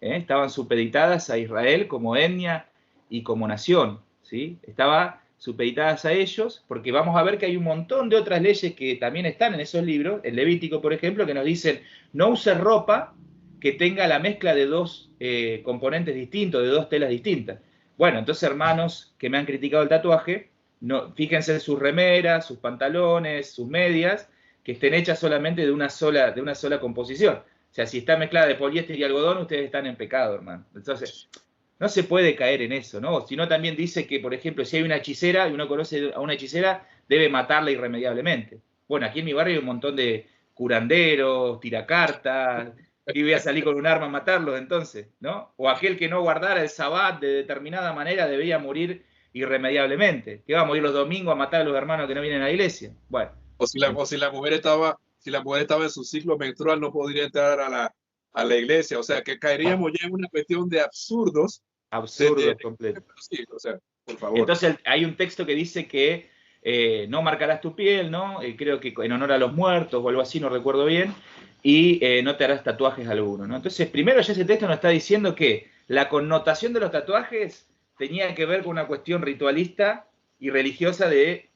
estaban supeditadas a Israel como etnia y como nación, ¿sí? Estaba supeditadas a ellos, porque vamos a ver que hay un montón de otras leyes que también están en esos libros, el Levítico, por ejemplo, que nos dicen, no uses ropa que tenga la mezcla de dos componentes distintos, de dos telas distintas. Bueno, entonces, hermanos que me han criticado el tatuaje, no, fíjense en sus remeras, sus pantalones, sus medias, que estén hechas solamente de una sola composición. O sea, si está mezclada de poliéster y algodón, ustedes están en pecado, hermano. Entonces, no se puede caer en eso, ¿no? Sino también dice que, por ejemplo, si hay una hechicera y uno conoce a una hechicera, debe matarla irremediablemente. Bueno, aquí en mi barrio hay un montón de curanderos, tiracartas, y voy a salir con un arma a matarlos entonces, ¿no? O aquel que no guardara el sabbat de determinada manera debía morir irremediablemente. Que va a morir los domingos a matar a los hermanos que no vienen a la iglesia. Bueno. O si la mujer estaba en su ciclo menstrual, no podría entrar a la iglesia. O sea, que caeríamos ya en una cuestión de absurdos. Absurdos completos. Sí, o sea, por favor. Entonces hay un texto que dice que no marcarás tu piel, ¿no? Creo que en honor a los muertos o algo así, no recuerdo bien, y no te harás tatuajes alguno, ¿no? Entonces, primero ya ese texto nos está diciendo que la connotación de los tatuajes tenía que ver con una cuestión ritualista y religiosa de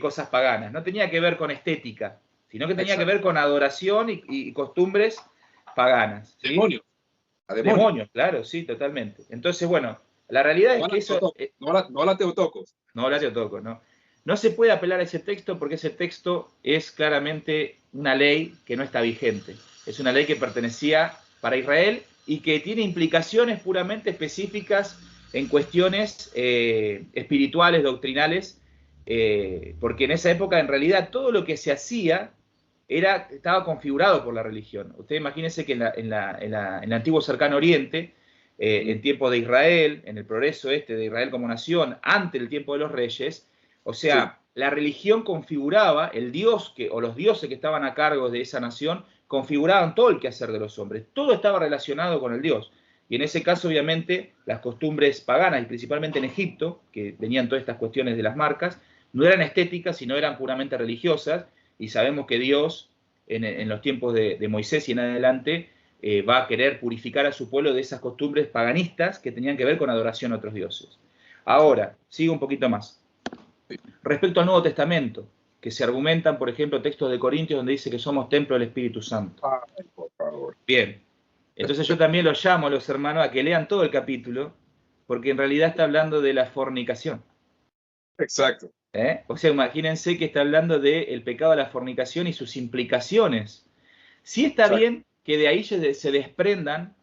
cosas paganas. No tenía que ver con estética, sino que tenía que ver con adoración y costumbres paganas. ¿Sí? Demonios. Demonios, claro, sí, totalmente. Entonces, bueno, la realidad es que eso... No la Teotocos. No la Teotocos, no. No se puede apelar a ese texto porque ese texto es claramente una ley que no está vigente. Es una ley que pertenecía para Israel y que tiene implicaciones puramente específicas en cuestiones espirituales, doctrinales, porque en esa época en realidad todo lo que se hacía estaba configurado por la religión. Ustedes imagínense que en el antiguo cercano oriente, en tiempo de Israel, en el progreso de Israel como nación, ante el tiempo de los reyes, o sea, sí, la religión configuraba, el dios o los dioses que estaban a cargo de esa nación, configuraban todo el quehacer de los hombres. Todo estaba relacionado con el dios. Y en ese caso, obviamente, las costumbres paganas, y principalmente en Egipto, que venían todas estas cuestiones de las marcas, no eran estéticas, sino eran puramente religiosas, y sabemos que Dios, en los tiempos de Moisés y en adelante, va a querer purificar a su pueblo de esas costumbres paganistas que tenían que ver con adoración a otros dioses. Ahora, sigo un poquito más. Respecto al Nuevo Testamento, que se argumentan, por ejemplo, textos de Corintios donde dice que somos templo del Espíritu Santo. Ay, por favor. Bien. Entonces yo también los llamo a los hermanos a que lean todo el capítulo, porque en realidad está hablando de la fornicación. Exacto. O sea, imagínense que está hablando del pecado de la fornicación y sus implicaciones. Sí está Exacto. Bien que de ahí se desprendan,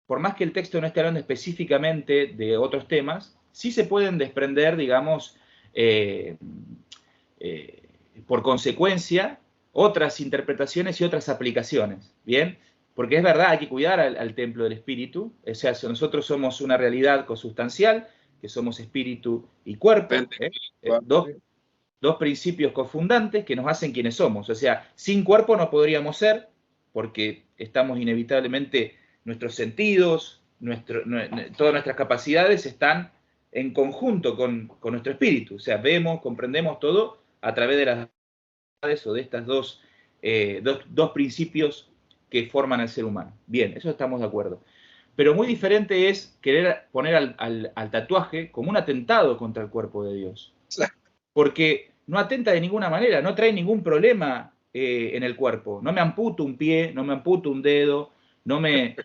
por más que el texto no esté hablando específicamente de otros temas, sí se pueden desprender, digamos, por consecuencia, otras interpretaciones y otras aplicaciones, ¿bien? porque es verdad, hay que cuidar al templo del espíritu, o sea, si nosotros somos una realidad consustancial, que somos espíritu y cuerpo, dos principios cofundantes que nos hacen quienes somos. O sea, sin cuerpo no podríamos ser, porque estamos inevitablemente, nuestros sentidos, todas nuestras capacidades están en conjunto con nuestro espíritu. O sea, vemos, comprendemos todo a través de las o de estas dos principios que forman al ser humano. Bien, eso estamos de acuerdo. Pero muy diferente es querer poner al tatuaje como un atentado contra el cuerpo de Dios. Porque no atenta de ninguna manera, no trae ningún problema en el cuerpo. No me amputo un pie, no me amputo un dedo, no me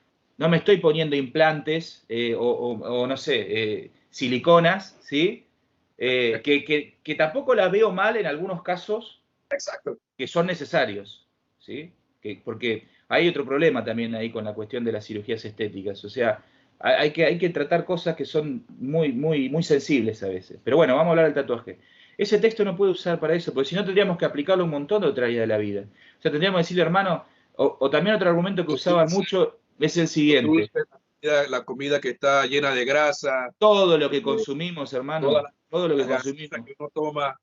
estoy poniendo implantes o no sé, siliconas, ¿sí? Que tampoco las veo mal en algunos casos. Exacto. Que son necesarios, ¿sí? Porque hay otro problema también ahí con la cuestión de las cirugías estéticas. O sea, hay que tratar cosas que son muy sensibles a veces. Pero bueno, vamos a hablar del tatuaje. Ese texto no puede usar para eso, porque si no tendríamos que aplicarlo a un montón de otras áreas de la vida. O sea, tendríamos que decirle, hermano, o también otro argumento que usaban mucho es el siguiente. La comida que está llena de grasa. Todo lo que consumimos, hermano, todo lo que consumimos. Que uno toma.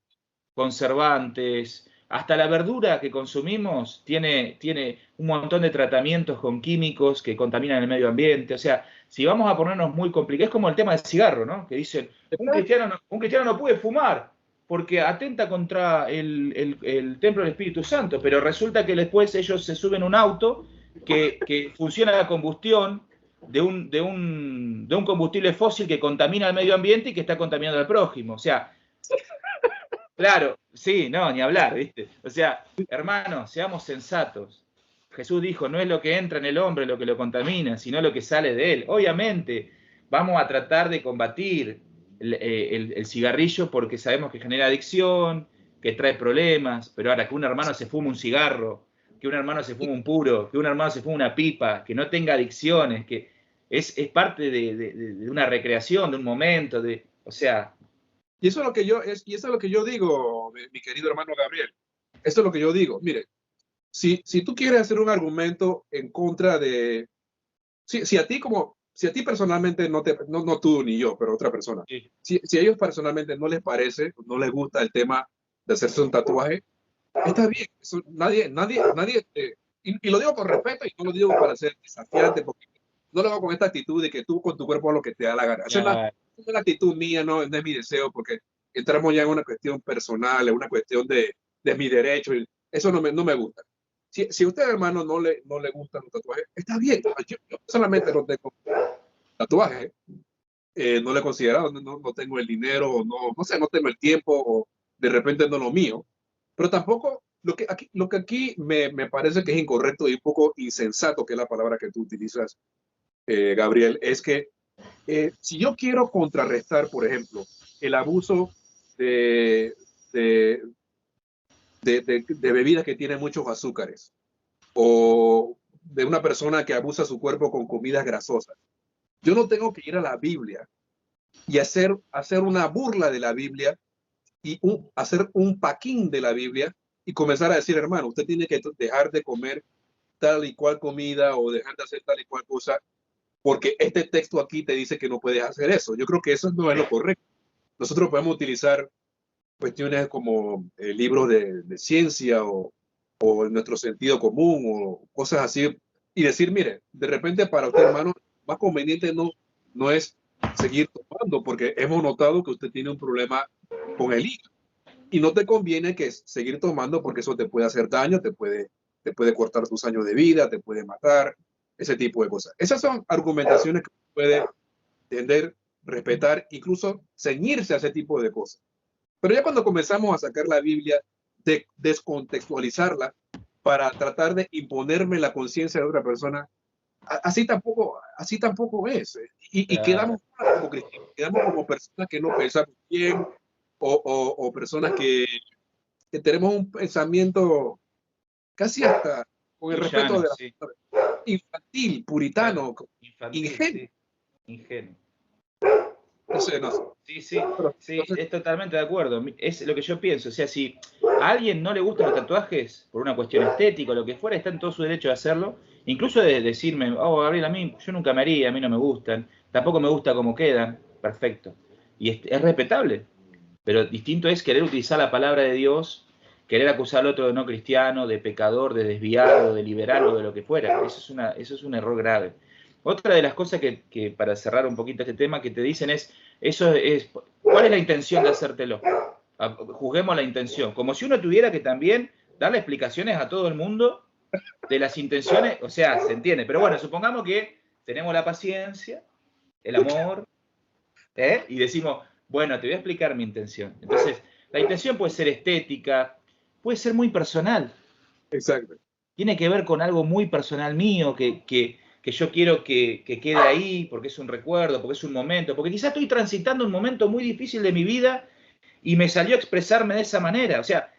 Conservantes, hasta la verdura que consumimos tiene un montón de tratamientos con químicos que contaminan el medio ambiente. O sea, si vamos a ponernos muy complicados, es como el tema del cigarro, ¿no? Que dicen, un cristiano no puede fumar porque atenta contra el templo del Espíritu Santo, pero resulta que después ellos se suben a un auto que funciona a la combustión de un combustible fósil que contamina el medio ambiente y que está contaminando al prójimo. O sea, claro, sí, no, ni hablar, ¿viste? O sea, hermanos, seamos sensatos. Jesús dijo, no es lo que entra en el hombre lo que lo contamina, sino lo que sale de él. Obviamente, vamos a tratar de combatir el cigarrillo porque sabemos que genera adicción, que trae problemas, pero ahora que un hermano se fume un cigarro, que un hermano se fume un puro, que un hermano se fume una pipa, que no tenga adicciones, que es parte de una recreación, de un momento, o sea... Y eso es lo que yo digo, mi querido hermano Gabriel. Eso es lo que yo digo. Mire, si tú quieres hacer un argumento en contra de... Si a ti personalmente, no tú ni yo, pero otra persona, Sí. Si a ellos personalmente no les parece, no les gusta el tema de hacerse un tatuaje, está bien. Eso, nadie y lo digo con respeto y no lo digo para ser desafiante, porque no lo hago con esta actitud de que tú con tu cuerpo haz lo que te da la gana. Esa es la actitud mía, no es mi deseo, porque entramos ya en una cuestión personal, en una cuestión de mi derecho. Y eso no me gusta. Si a usted, hermano, no le gustan los tatuajes, está bien. Yo solamente no tengo tatuajes. No le he considerado, no tengo el dinero, no sé, no tengo el tiempo, o de repente no lo mío. Pero tampoco, lo que aquí me parece que es incorrecto y un poco insensato, que es la palabra que tú utilizas, Gabriel, es que si yo quiero contrarrestar, por ejemplo, el abuso de bebidas que tienen muchos azúcares, o de una persona que abusa su cuerpo con comidas grasosas, yo no tengo que ir a la Biblia y hacer una burla de la Biblia y hacer un paquín de la Biblia y comenzar a decir, hermano, usted tiene que dejar de comer tal y cual comida o dejar de hacer tal y cual cosa, porque este texto aquí te dice que no puedes hacer eso. Yo creo que eso no es lo correcto. Nosotros podemos utilizar cuestiones como libros de ciencia o nuestro sentido común o cosas así y decir, mire, de repente para usted, hermano, más conveniente no es seguir tomando, porque hemos notado que usted tiene un problema con el hígado y no te conviene que seguir tomando porque eso te puede hacer daño, te puede cortar tus años de vida, te puede matar, ese tipo de cosas. Esas son argumentaciones que puede entender, respetar, incluso ceñirse a ese tipo de cosas. Pero ya cuando comenzamos a sacar la Biblia, de descontextualizarla para tratar de imponerme la conciencia de otra persona, así tampoco es. Y quedamos como cristianos, quedamos como personas que no pensamos bien o personas que tenemos un pensamiento casi hasta con el respeto de la sí. infantil, puritano, Infantil, ingenuo. sí. Ingenuo. Entonces, no sé. Sí, sí, Pero, sí, entonces, es totalmente de acuerdo. Es lo que yo pienso. O sea, si a alguien no le gustan los tatuajes por una cuestión estética o lo que fuera, está en todo su derecho de hacerlo. Incluso de decirme, oh, Gabriel, a mí yo nunca me haría, a mí no me gustan, tampoco me gusta cómo quedan. Perfecto. Y es respetable. Pero distinto es querer utilizar la palabra de Dios, querer acusar al otro de no cristiano, de pecador, de desviado, de liberal o de lo que fuera. Eso es un error grave. Otra de las cosas que, para cerrar un poquito este tema, que te dicen ¿cuál es la intención de hacértelo? Juzguemos la intención. Como si uno tuviera que también darle explicaciones a todo el mundo de las intenciones, o sea, se entiende. Pero bueno, supongamos que tenemos la paciencia, el amor, y decimos, bueno, te voy a explicar mi intención. Entonces, la intención puede ser estética, puede ser muy personal. exacto. Tiene que ver con algo muy personal mío, que yo quiero que quede ahí, porque es un recuerdo, porque es un momento, porque quizás estoy transitando un momento muy difícil de mi vida y me salió a expresarme de esa manera. O sea,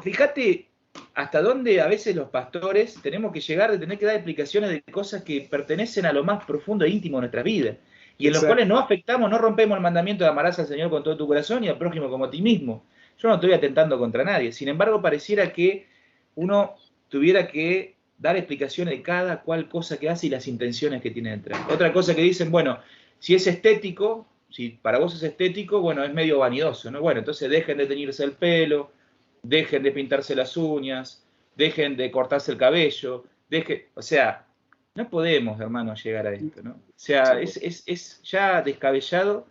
fíjate hasta dónde a veces los pastores tenemos que llegar de tener que dar explicaciones de cosas que pertenecen a lo más profundo e íntimo de nuestra vida, y en los Exacto. cuales no afectamos, no rompemos el mandamiento de amarás al Señor con todo tu corazón y al prójimo como a ti mismo. Yo no estoy atentando contra nadie. Sin embargo, pareciera que uno tuviera que dar explicaciones de cada cual cosa que hace y las intenciones que tiene detrás. Otra cosa que dicen, bueno, si es estético, si para vos es estético, bueno, es medio vanidoso, ¿no? Bueno, entonces dejen de teñirse el pelo, dejen de pintarse las uñas, dejen de cortarse el cabello, o sea, no podemos, hermano, llegar a esto, ¿no? O sea, es ya descabellado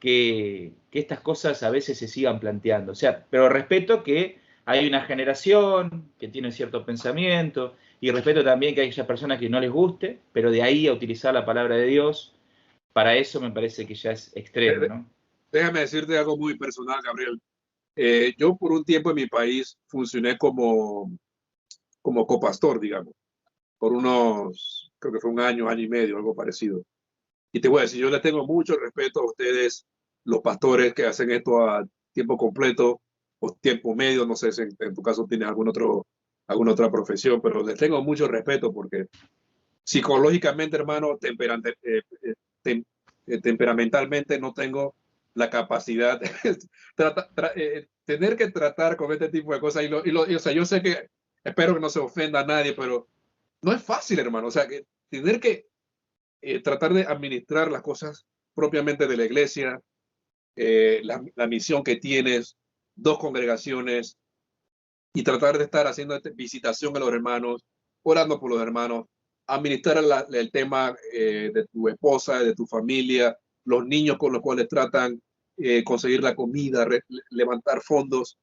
que estas cosas a veces se sigan planteando. O sea, pero respeto que hay una generación que tiene cierto pensamiento, y respeto también que haya personas que no les guste, pero de ahí a utilizar la palabra de Dios, para eso me parece que ya es extremo, Eh, ¿no? Déjame decirte algo muy personal, Gabriel. Yo por un tiempo en mi país funcioné como copastor, digamos, por unos, creo que fue un año, año y medio, algo parecido. Y te voy a decir, yo les tengo mucho respeto a ustedes, los pastores que hacen esto a tiempo completo o tiempo medio, no sé si en tu caso tienes alguna otra profesión, pero les tengo mucho respeto porque psicológicamente, hermano, tem- temperamentalmente no tengo la capacidad de tener que tratar con este tipo de cosas. O sea, yo sé que, espero que no se ofenda a nadie, pero no es fácil, hermano. O sea, que tener que tratar de administrar las cosas propiamente de la iglesia, la misión que tienes, dos congregaciones, y tratar de estar haciendo visitación a los hermanos, orando por los hermanos, administrar el tema de tu esposa, de tu familia, los niños con los cuales tratan, conseguir la comida, levantar fondos.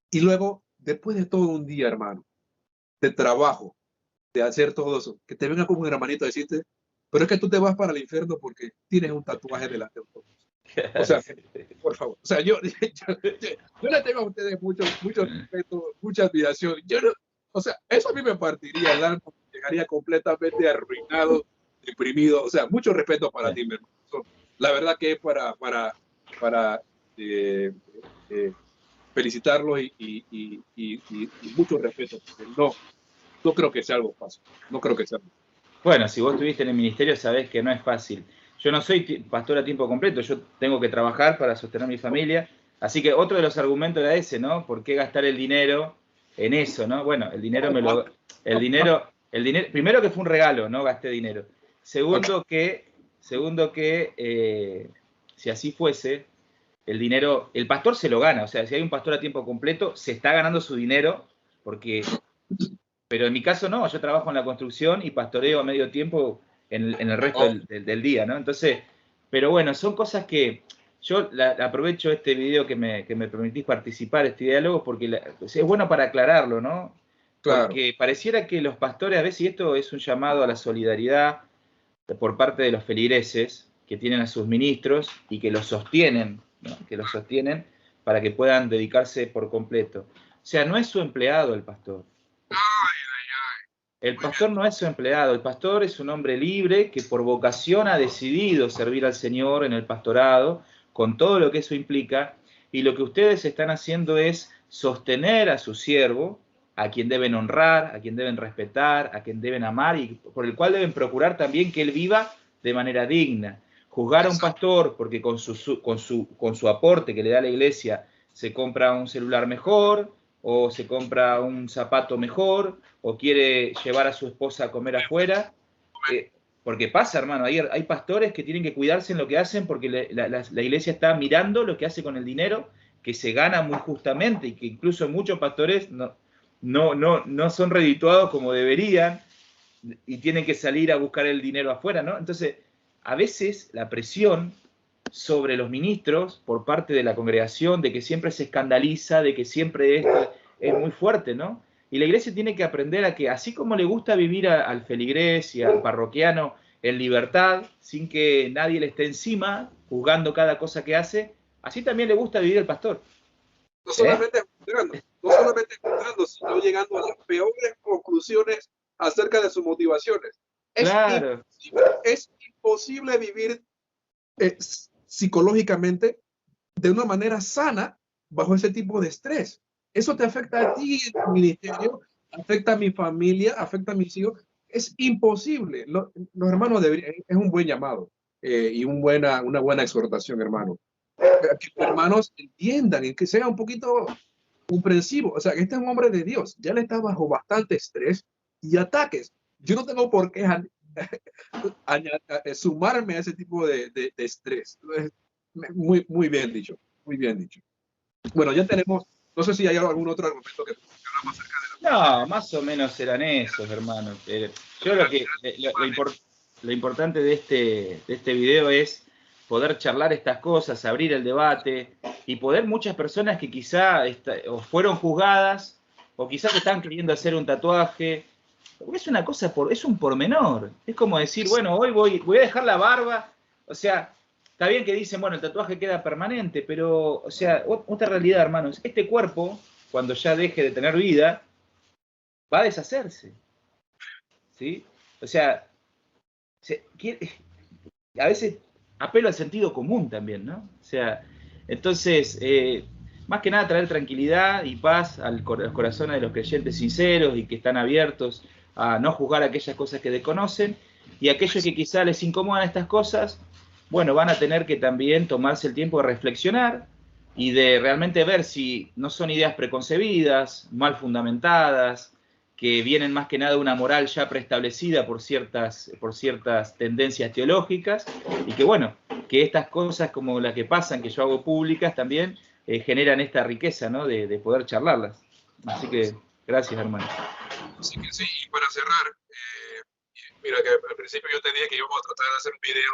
Y luego, después de todo un día, hermano, de trabajo, de hacer todo eso, que te venga como un hermanito a decirte, pero es que tú te vas para el infierno porque tienes un tatuaje delante de todos. O sea, por favor. O sea, yo le tengo a ustedes mucho respeto, mucha admiración. Yo no, o sea, eso a mí me partiría el alma, me dejaría completamente arruinado, deprimido. O sea, mucho respeto para ti, mi hermano. La verdad que es para eh, eh, felicitarlos y mucho respeto. No creo que sea algo fácil. No creo que sea algo fácil. Bueno, si vos estuviste en el ministerio sabés que no es fácil. Yo no soy pastor a tiempo completo, yo tengo que trabajar para sostener a mi familia. Así que otro de los argumentos era ese, ¿no? ¿Por qué gastar el dinero en eso, ¿no? Bueno, el dinero primero que fue un regalo, no gasté dinero. Segundo que si así fuese, el dinero, el pastor se lo gana. O sea, si hay un pastor a tiempo completo, se está ganando su dinero, pero en mi caso no, yo trabajo en la construcción y pastoreo a medio tiempo en el resto del día, ¿no? Entonces, pero bueno, son cosas que yo aprovecho este video que me permitís participar, este diálogo, porque es bueno para aclararlo, ¿no? Claro. Porque pareciera que los pastores, a veces, y esto es un llamado a la solidaridad por parte de los feligreses que tienen a sus ministros y que los sostienen, ¿no? Que los sostienen para que puedan dedicarse por completo. O sea, no es su empleado el pastor. El pastor no es su empleado, el pastor es un hombre libre que por vocación ha decidido servir al Señor en el pastorado, con todo lo que eso implica, y lo que ustedes están haciendo es sostener a su siervo, a quien deben honrar, a quien deben respetar, a quien deben amar, y por el cual deben procurar también que él viva de manera digna. juzgar a un pastor porque con su aporte que le da la iglesia se compra un celular mejor, o se compra un zapato mejor, o quiere llevar a su esposa a comer afuera. Porque pasa, hermano, hay pastores que tienen que cuidarse en lo que hacen porque la iglesia está mirando lo que hace con el dinero, que se gana muy justamente, y que incluso muchos pastores no son redituados como deberían, y tienen que salir a buscar el dinero afuera, ¿no? Entonces, a veces la presión sobre los ministros por parte de la congregación, de que siempre se escandaliza, de que siempre es muy fuerte, ¿no? Y la iglesia tiene que aprender a que, así como le gusta vivir al feligrés y al parroquiano en libertad, sin que nadie le esté encima, juzgando cada cosa que hace, así también le gusta vivir el pastor. No solamente juzgando, sino llegando a las peores conclusiones acerca de sus motivaciones. Claro. Es imposible vivir psicológicamente de una manera sana bajo ese tipo de estrés. Eso te afecta a ti en tu ministerio, afecta a mi familia, afecta a mis hijos. Es imposible. Los hermanos es un buen llamado y una buena exhortación, hermano. Que los hermanos entiendan y que sean un poquito comprensivos. O sea, que este es un hombre de Dios. Ya le está bajo bastante estrés y ataques. Yo no tengo por qué sumarme a ese tipo de estrés. Muy bien dicho, muy bien dicho. Bueno, ya tenemos, no sé si hay algún otro argumento que hablamos acerca de No, más o menos eran esos, hermano. Yo lo importante de este video es poder charlar estas cosas, abrir el debate, y poder muchas personas que quizá o fueron juzgadas, o quizás están queriendo hacer un tatuaje, porque es una cosa, es un pormenor. Es como decir, bueno, hoy voy a dejar la barba. O sea, está bien que dicen, bueno, el tatuaje queda permanente, pero, o sea, otra realidad, hermanos. Este cuerpo, cuando ya deje de tener vida, va a deshacerse. ¿Sí? O sea, a veces apelo al sentido común también, ¿no? O sea, entonces, más que nada traer tranquilidad y paz a los corazones de los creyentes sinceros y que están abiertos a no juzgar aquellas cosas que desconocen, y aquellos que quizá les incomodan estas cosas, bueno, van a tener que también tomarse el tiempo de reflexionar y de realmente ver si no son ideas preconcebidas, mal fundamentadas, que vienen más que nada de una moral ya preestablecida por ciertas tendencias teológicas, y que bueno, que estas cosas como las que pasan, que yo hago públicas también, generan esta riqueza, ¿no? de poder charlarlas. Así que, gracias, hermano. Así que sí, y para cerrar, mira que al principio yo te dije que íbamos a tratar de hacer un video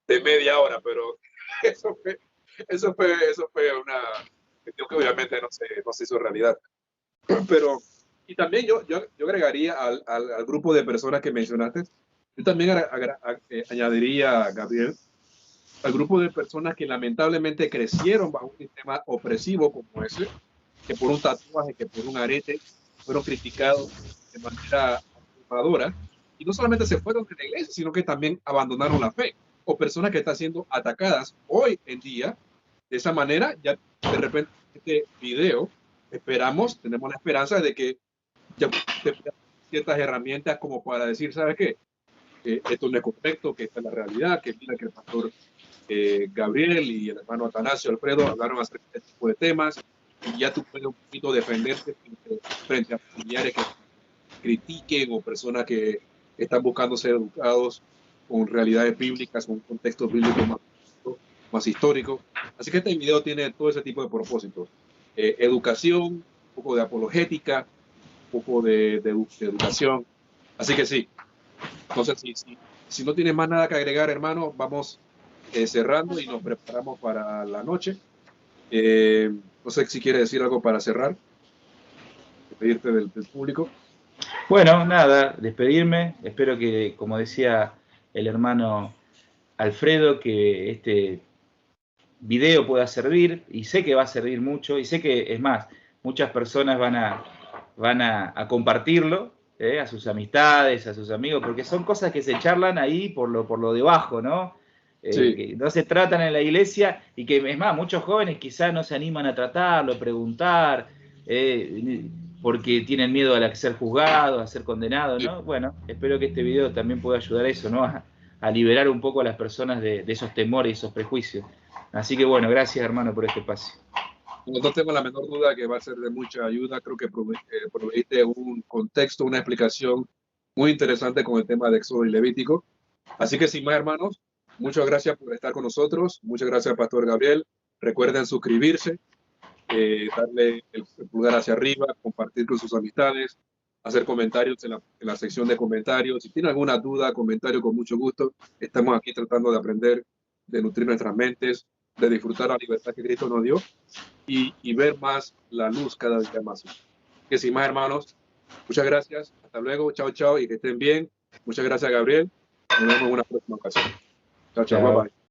de media hora, pero eso fue una cuestión que obviamente no se hizo realidad. Pero, y también yo agregaría al grupo de personas que mencionaste, yo también añadiría, Gabriel, al grupo de personas que lamentablemente crecieron bajo un sistema opresivo como ese, que por un tatuaje, que por un arete, fueron criticados de manera abrumadora, y no solamente se fueron de la iglesia, sino que también abandonaron la fe, o personas que están siendo atacadas hoy en día de esa manera. Ya de repente este video, tenemos la esperanza de que ya ciertas herramientas como para decir, ¿sabes qué? Esto no es correcto, que esta es la realidad, que mira que el pastor Gabriel y el hermano Atanasio Alfredo hablaron acerca de este tipo de temas, y ya tú puedes un poquito defenderte frente a familiares que critiquen o personas que están buscando ser educados con realidades bíblicas, con un contexto bíblico más histórico. Así que este video tiene todo ese tipo de propósitos. Educación, un poco de apologética, un poco de educación. Así que sí. Entonces, si no tienes más nada que agregar, hermano, vamos cerrando y nos preparamos para la noche. No sé si quieres decir algo para cerrar, despedirte del público. Bueno, nada, despedirme. Espero que, como decía el hermano Alfredo, que este video pueda servir, y sé que va a servir mucho, y sé que, es más, muchas personas van a compartirlo, a sus amistades, a sus amigos, porque son cosas que se charlan ahí por lo debajo, ¿no? Sí. Que no se tratan en la iglesia, y que, es más, muchos jóvenes quizás no se animan a tratarlo, a preguntar, porque tienen miedo a ser juzgados, a ser condenados, ¿no? Bueno, espero que este video también pueda ayudar a eso, ¿no? a liberar un poco a las personas de esos temores y esos prejuicios. Así que bueno, gracias hermano por este espacio. No tengo la menor duda que va a ser de mucha ayuda. Creo que proveíste un contexto, una explicación muy interesante con el tema de Éxodo y Levítico. Así que sin más, hermanos, muchas gracias por estar con nosotros. Muchas gracias, Pastor Gabriel. Recuerden suscribirse, darle el pulgar hacia arriba, compartir con sus amistades, hacer comentarios en la sección de comentarios. Si tienen alguna duda, comentario, con mucho gusto. Estamos aquí tratando de aprender, de nutrir nuestras mentes, de disfrutar la libertad que Cristo nos dio y ver más la luz cada día más. Que sin más, hermanos, muchas gracias. Hasta luego. Chao, chao y que estén bien. Muchas gracias, Gabriel. Nos vemos en una próxima ocasión. Chao, chao. Chao. Bye, bye.